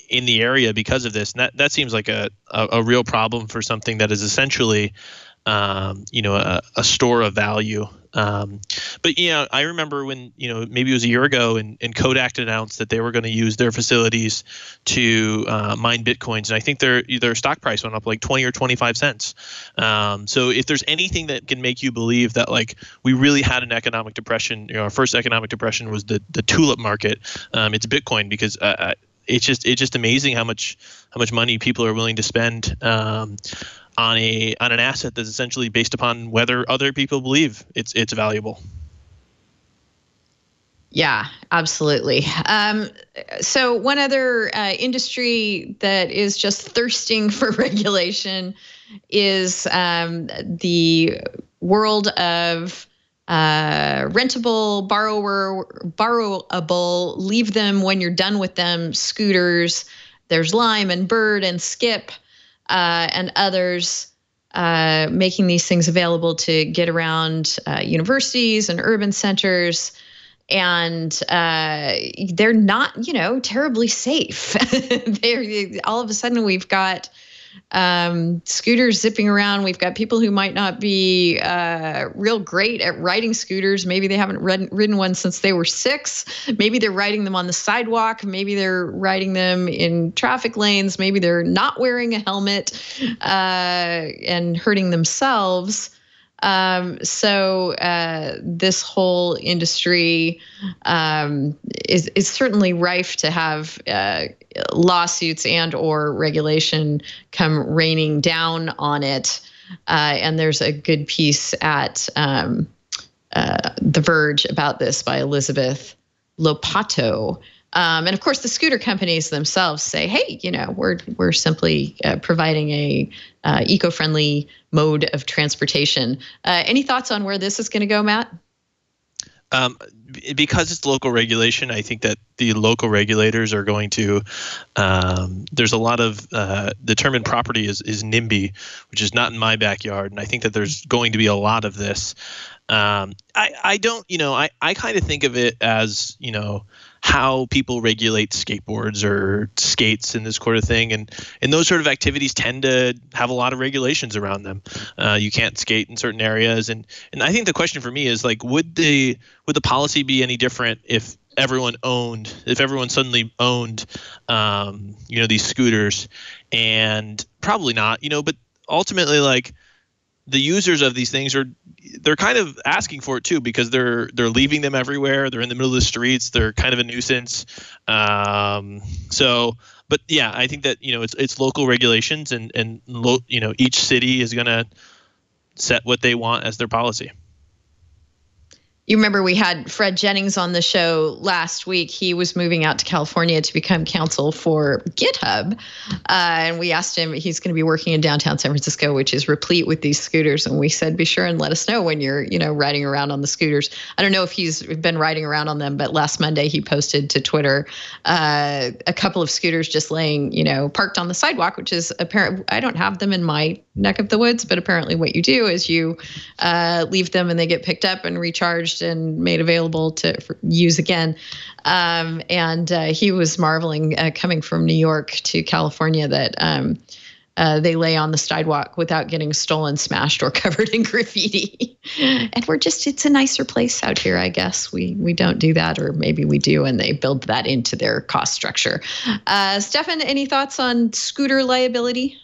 in the area because of this, and that seems like a real problem for something that is essentially a store of value. But I remember when maybe it was a year ago, and Kodak announced that they were going to use their facilities to mine bitcoins, and I think their stock price went up like 20 or 25 cents. So if there's anything that can make you believe that like we really had an economic depression, our first economic depression was the tulip market, it's Bitcoin, because it's just amazing how much money people are willing to spend on an asset that's essentially based upon whether other people believe it's valuable. Yeah, absolutely. So one other industry that is just thirsting for regulation is the world of rentable, borrowable, leave them when you're done with them scooters. There's Lime and Bird and Skip and others making these things available to get around universities and urban centers. And they're not, terribly safe. All of a sudden we've got scooters zipping around. We've got people who might not be real great at riding scooters. Maybe they haven't ridden one since they were 6. Maybe they're riding them on the sidewalk. Maybe they're riding them in traffic lanes. Maybe they're not wearing a helmet and hurting themselves. So this whole industry is certainly rife to have lawsuits and or regulation come raining down on it. And there's a good piece at The Verge about this by Elizabeth Lopato. And of course, the scooter companies themselves say, "Hey, we're simply providing a eco-friendly mode of transportation." Any thoughts on where this is going to go, Matt? Because it's local regulation, I think that the local regulators are going to. There's a lot of determined property is NIMBY, which is not in my backyard, and I think that there's going to be a lot of this. I don't, I kind of think of it as, how people regulate skateboards or skates and this sort of thing. And those sort of activities tend to have a lot of regulations around them. You can't skate in certain areas. And I think the question for me is like, would the policy be any different if everyone suddenly owned, these scooters? And probably not, but ultimately, like, the users of these things they're kind of asking for it too, because they're leaving them everywhere. They're in the middle of the streets. They're kind of a nuisance. But yeah, I think that, it's local regulations and each city is going to set what they want as their policy. You remember we had Fred Jennings on the show last week. He was moving out to California to become counsel for GitHub. And we asked him, he's going to be working in downtown San Francisco, which is replete with these scooters. And we said, be sure and let us know when you're, riding around on the scooters. I don't know if he's been riding around on them, but last Monday he posted to Twitter a couple of scooters just laying, parked on the sidewalk, which is apparent. I don't have them in my neck of the woods, but apparently what you do is you leave them and they get picked up and recharged and made available for use again. And he was marveling coming from New York to California that they lay on the sidewalk without getting stolen, smashed, or covered in graffiti. And it's a nicer place out here, I guess. We don't do that, or maybe we do, and they build that into their cost structure. Stefan, any thoughts on scooter liability?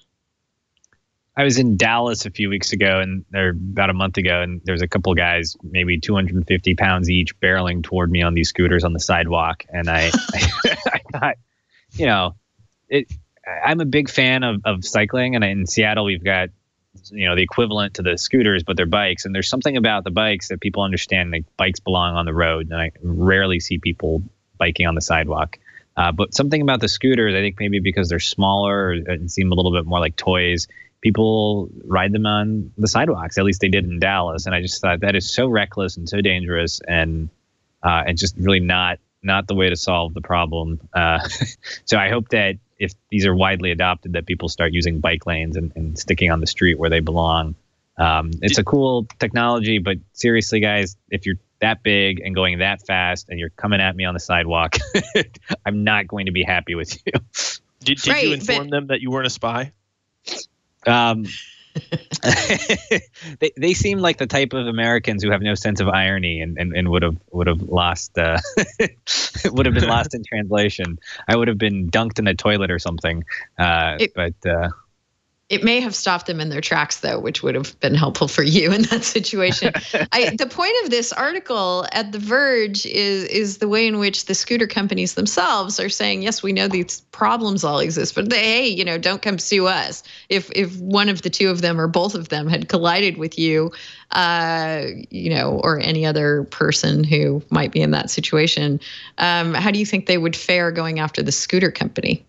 I was in Dallas a few weeks ago, or about a month ago, and there's a couple of guys, maybe 250 pounds each, barreling toward me on these scooters on the sidewalk. And I thought, I'm a big fan of cycling, and in Seattle we've got, the equivalent to the scooters, but they're bikes. And there's something about the bikes that people understand. Like, bikes belong on the road, and I rarely see people biking on the sidewalk. But something about the scooters, I think maybe because they're smaller and seem a little bit more like toys, people ride them on the sidewalks. At least they did in Dallas. And I just thought that is so reckless and so dangerous, and just really not the way to solve the problem. So I hope that if these are widely adopted, that people start using bike lanes and sticking on the street where they belong. It's a cool technology, but seriously, guys, if you're that big and going that fast and you're coming at me on the sidewalk, I'm not going to be happy with you. Did you inform them that you weren't a spy? They seem like the type of Americans who have no sense of irony and would have lost would have been lost in translation. I would have been dunked in a toilet or something. It may have stopped them in their tracks, though, which would have been helpful for you in that situation. The point of this article at The Verge is the way in which the scooter companies themselves are saying, yes, we know these problems all exist, but hey, don't come sue us. If one of the two of them or both of them had collided with you, or any other person who might be in that situation, how do you think they would fare going after the scooter company?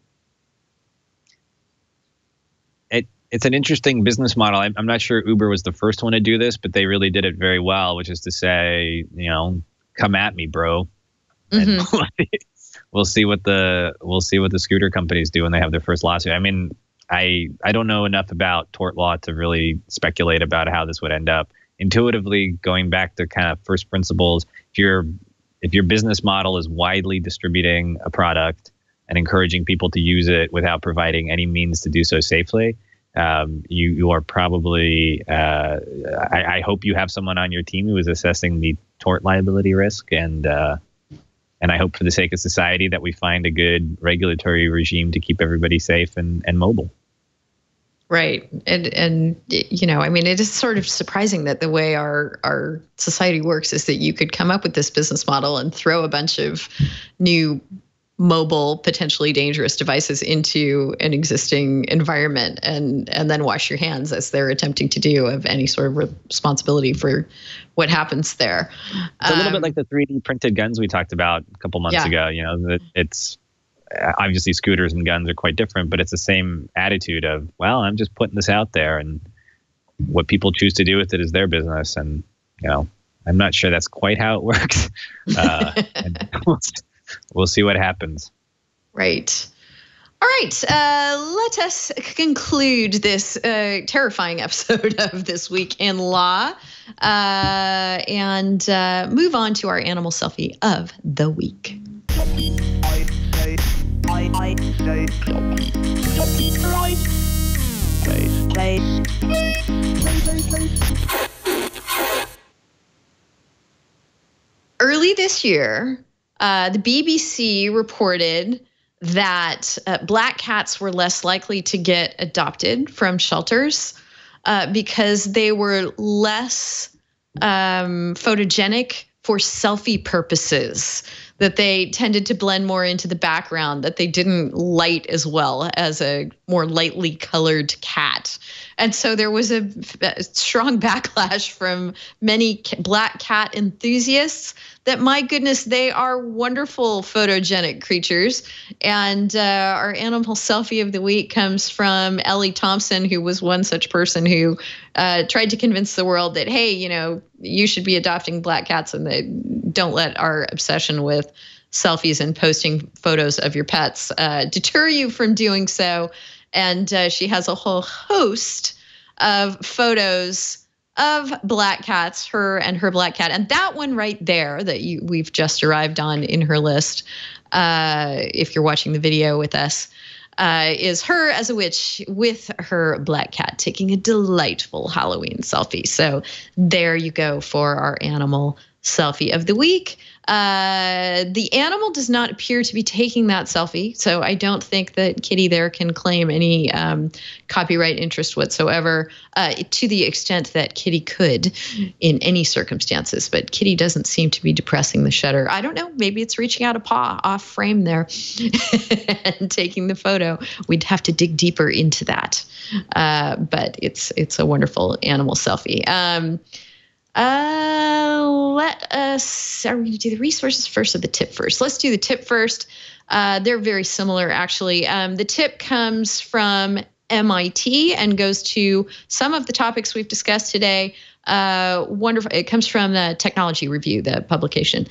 It's an interesting business model. I'm not sure Uber was the first one to do this, but they really did it very well, which is to say, come at me, bro. And we'll see what the scooter companies do when they have their first lawsuit. I mean, I don't know enough about tort law to really speculate about how this would end up. Intuitively, going back to kind of first principles, if your business model is widely distributing a product and encouraging people to use it without providing any means to do so safely, you are probably, I hope you have someone on your team who is assessing the tort liability risk, and I hope for the sake of society that we find a good regulatory regime to keep everybody safe and mobile. Right. And I mean, it is sort of surprising that the way our society works is that you could come up with this business model and throw a bunch of new mobile, potentially dangerous devices into an existing environment and then wash your hands, as they're attempting to do, of any sort of responsibility for what happens there. It's a little bit like the 3D printed guns we talked about a couple months ago. It's obviously scooters and guns are quite different, but it's the same attitude of, well, I'm just putting this out there, and what people choose to do with it is their business. And, I'm not sure that's quite how it works. And we'll see what happens. Right. All right. Let us conclude this terrifying episode of This Week in Law and move on to our animal selfie of the week. Early this year, the BBC reported that black cats were less likely to get adopted from shelters because they were less photogenic for selfie purposes, that they tended to blend more into the background, that they didn't light as well as a more lightly colored cat. And so there was a strong backlash from many black cat enthusiasts that, my goodness, they are wonderful photogenic creatures. And our animal selfie of the week comes from Ellie Thompson, who was one such person who tried to convince the world that, hey, you should be adopting black cats, and that don't let our obsession with selfies and posting photos of your pets deter you from doing so. And she has a whole host of photos of black cats, her and her black cat. And that one right there that we've just arrived on in her list, if you're watching the video with us, is her as a witch with her black cat taking a delightful Halloween selfie. So there you go for our animal selfie of the week. The animal does not appear to be taking that selfie, so I don't think that Kitty there can claim any copyright interest whatsoever, to the extent that Kitty could in any circumstances. But Kitty doesn't seem to be depressing the shutter. I don't know. Maybe it's reaching out a paw off frame there and taking the photo. We'd have to dig deeper into that. But it's a wonderful animal selfie. Let us, are we going to do the resources first or the tip first? Let's do the tip first. They're very similar, actually. The tip comes from MIT and goes to some of the topics we've discussed today. Wonderful. It comes from the Technology Review, the publication.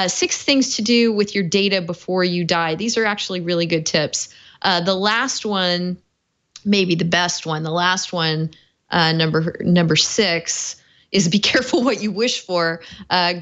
6 things to do with your data before you die. These are actually really good tips. The last one, maybe the best one, the last one, number 6, is be careful what you wish for,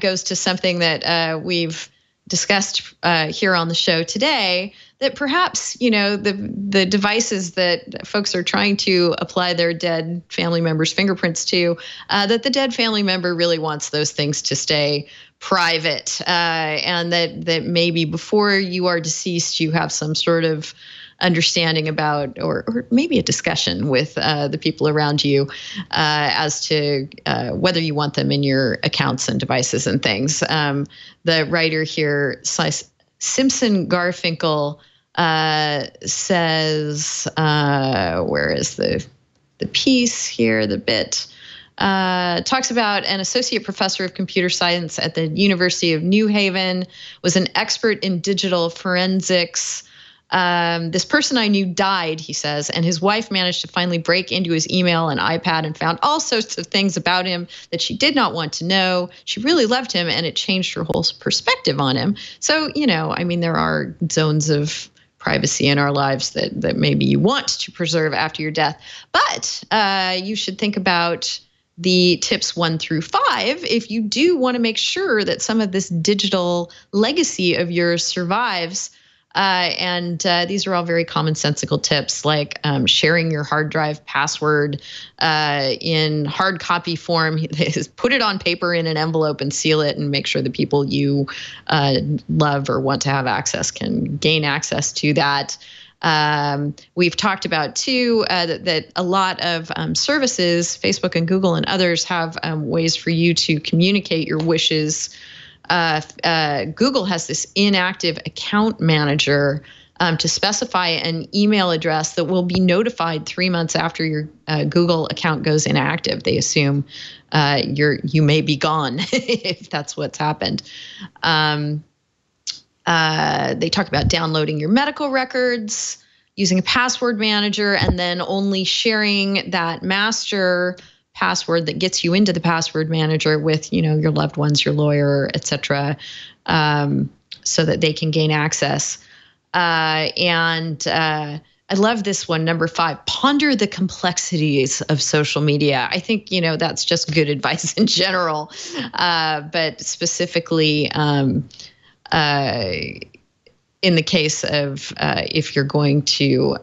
goes to something that we've discussed here on the show today, that perhaps, the devices that folks are trying to apply their dead family members' fingerprints to, that the dead family member really wants those things to stay private, and that maybe before you are deceased, you have some sort of understanding about, or maybe a discussion with the people around you as to whether you want them in your accounts and devices and things. The writer here, Simpson Garfinkel, says, where is the piece here, the bit? Talks about an associate professor of computer science at the University of New Haven, was an expert in digital forensics. This person I knew died, he says, and his wife managed to finally break into his email and iPad and found all sorts of things about him that she did not want to know. She really loved him, and it changed her whole perspective on him. So, there are zones of privacy in our lives that maybe you want to preserve after your death. But you should think about the tips 1 through 5 if you do want to make sure that some of this digital legacy of yours survives. And these are all very commonsensical tips, like sharing your hard drive password in hard copy form. Put it on paper in an envelope and seal it, and make sure the people you love or want to have access can gain access to that. We've talked about, too, that a lot of services, Facebook and Google and others, have ways for you to communicate your wishes. Google has this inactive account manager to specify an email address that will be notified 3 months after your Google account goes inactive. They assume you may be gone if that's what's happened. They talk about downloading your medical records, using a password manager, and then only sharing that master password that gets you into the password manager with, your loved ones, your lawyer, et cetera, so that they can gain access. And I love this one, number 5, ponder the complexities of social media. I think, that's just good advice in general, but specifically in the case of if you're going to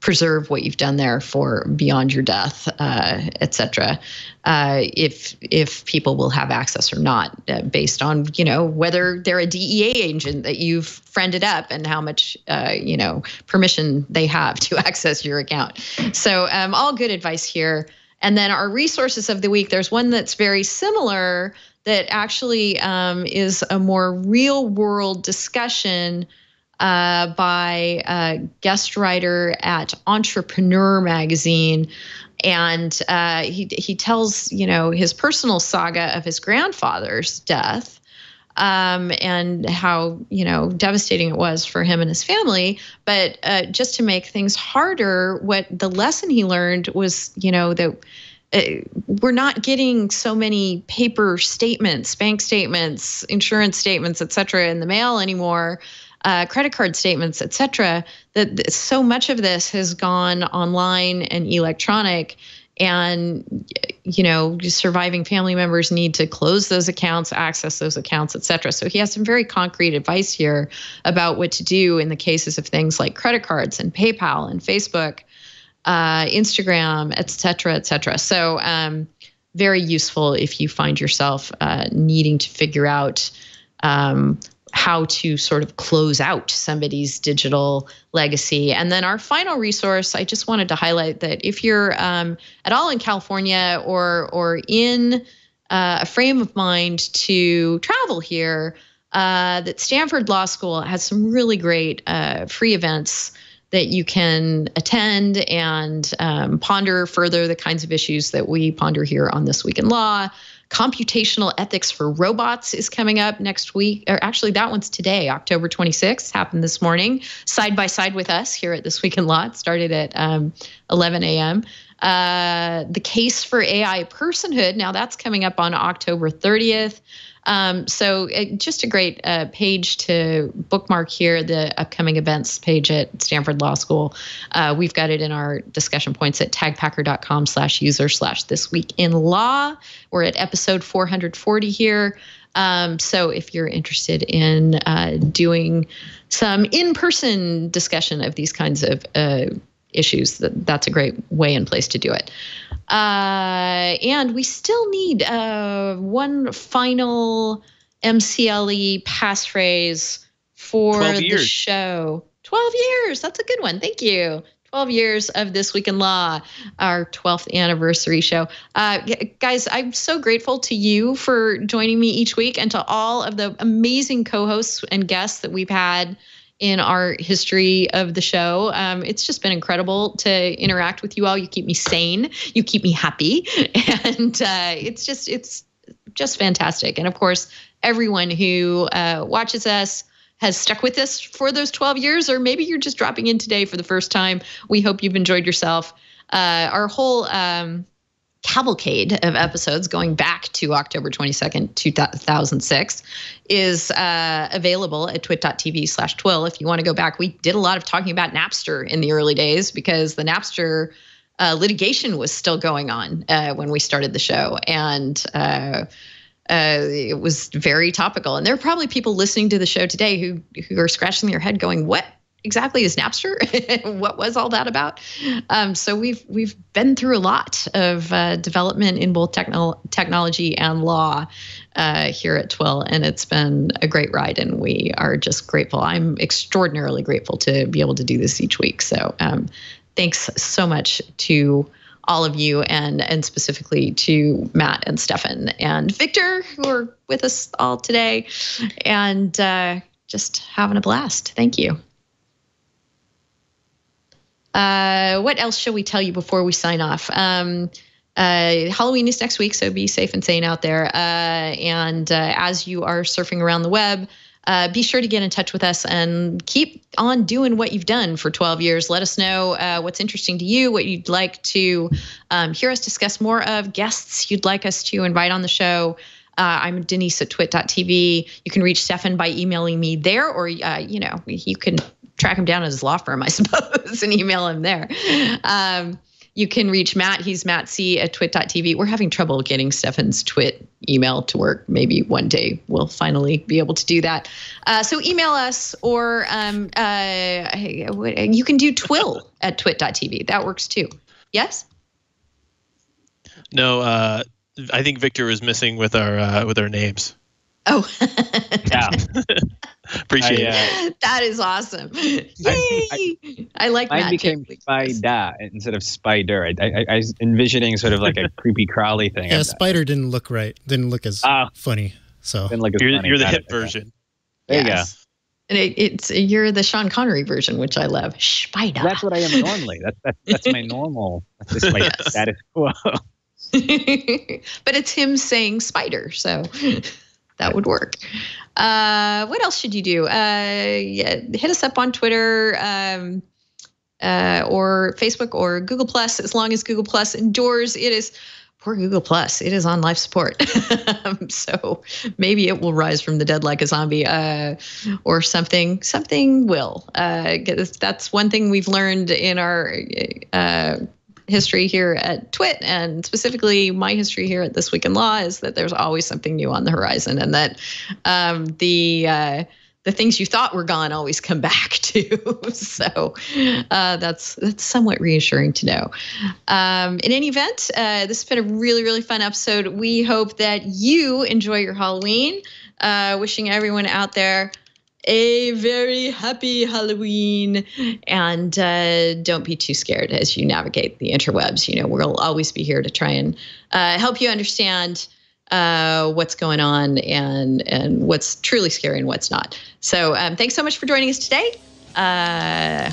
preserve what you've done there for beyond your death, et cetera, if people will have access or not, based on, whether they're a DEA agent that you've friended up and how much, permission they have to access your account. So all good advice here. And then our resources of the week, there's one that's very similar that actually is a more real world discussion by a guest writer at Entrepreneur magazine. And he tells, his personal saga of his grandfather's death, and how, devastating it was for him and his family. But just to make things harder, what the lesson he learned was, that we're not getting so many paper statements, bank statements, insurance statements, et cetera, in the mail anymore. Credit card statements, et cetera, that so much of this has gone online and electronic, and, surviving family members need to close those accounts, access those accounts, et cetera. So he has some very concrete advice here about what to do in the cases of things like credit cards and PayPal and Facebook, Instagram, et cetera, et cetera. So very useful if you find yourself needing to figure out how to sort of close out somebody's digital legacy. And then our final resource, I just wanted to highlight that if you're at all in California or in a frame of mind to travel here, that Stanford Law School has some really great free events that you can attend and ponder further the kinds of issues that we ponder here on This Week in Law. Computational Ethics for Robots is coming up next week, or actually that one's today, October 26th, happened this morning, side by side with us here at This Week in Law. It started at 11 a.m. The Case for AI Personhood, now that's coming up on October 30th. So just a great page to bookmark here, the upcoming events page at Stanford Law School. We've got it in our discussion points at tagpacker.com/user/thisweekinlaw. We're at episode 440 here. So if you're interested in doing some in-person discussion of these kinds of issues, that's a great way and place to do it. And we still need one final MCLE passphrase for the show. 12 years. That's a good one. Thank you. 12 years of This Week in Law, our 12th anniversary show. Guys, I'm so grateful to you for joining me each week, and to all of the amazing co-hosts and guests that we've had in our history of the show. It's just been incredible to interact with you all. You keep me sane. You keep me happy. And it's just fantastic. And of course, everyone who watches us has stuck with us for those 12 years, or maybe you're just dropping in today for the first time. We hope you've enjoyed yourself. Our whole cavalcade of episodes going back to October 22nd, 2006 is available at twit.tv/TWiL. If you want to go back, we did a lot of talking about Napster in the early days because the Napster litigation was still going on when we started the show. And it was very topical. And there are probably people listening to the show today who are scratching their head going, what exactly is Napster? What was all that about? So we've been through a lot of development in both technology and law here at TWiL, and it's been a great ride, and we are just grateful. I'm extraordinarily grateful to be able to do this each week. So thanks so much to all of you, and specifically to Matt and Stefan and Victor, who are with us all today, and just having a blast. Thank you. What else shall we tell you before we sign off? Halloween is next week, so be safe and sane out there. And as you are surfing around the web, be sure to get in touch with us and keep on doing what you've done for 12 years. Let us know what's interesting to you, what you'd like to hear us discuss more of, guests you'd like us to invite on the show. I'm Denise at twit.tv. You can reach Stefan by emailing me there, or, you can track him down at his law firm, I suppose, and email him there. You can reach Matt. He's Matt C at twit.tv. We're having trouble getting Stefan's Twit email to work. Maybe one day we'll finally be able to do that. So email us, or you can do TWiL at twit.tv. That works too. Yes? No, I think Victor was missing with our names. Oh, Yeah. Appreciate it. That is awesome. Yay! I like that. Mine became Spider instead of Spider. I was envisioning sort of like a creepy crawly thing. Yeah, Spider didn't look right. Didn't look as funny. So Didn't look as funny. You're the Got hip it. version. There you go. Yes. And you're the Sean Connery version, which I love. Spider. That's what I am normally. That's my normal. That's just my status quo. But it's him saying spider, so that would work. What else should you do? Hit us up on Twitter or Facebook or Google Plus. As long as Google Plus endures, it is. Poor Google Plus. It is on life support. So maybe it will rise from the dead like a zombie, or something. Something will. That's one thing we've learned in our history here at Twit, and specifically my history here at This Week in Law, is that there's always something new on the horizon, and that the the things you thought were gone always come back too. So that's somewhat reassuring to know. In any event, this has been a really, really fun episode. We hope that you enjoy your Halloween. Wishing everyone out there a very happy Halloween, and don't be too scared as you navigate the interwebs. We'll always be here to try and help you understand what's going on and what's truly scary and what's not. So thanks so much for joining us today.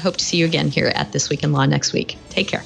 Hope to see you again here at This Week in Law next week. Take care.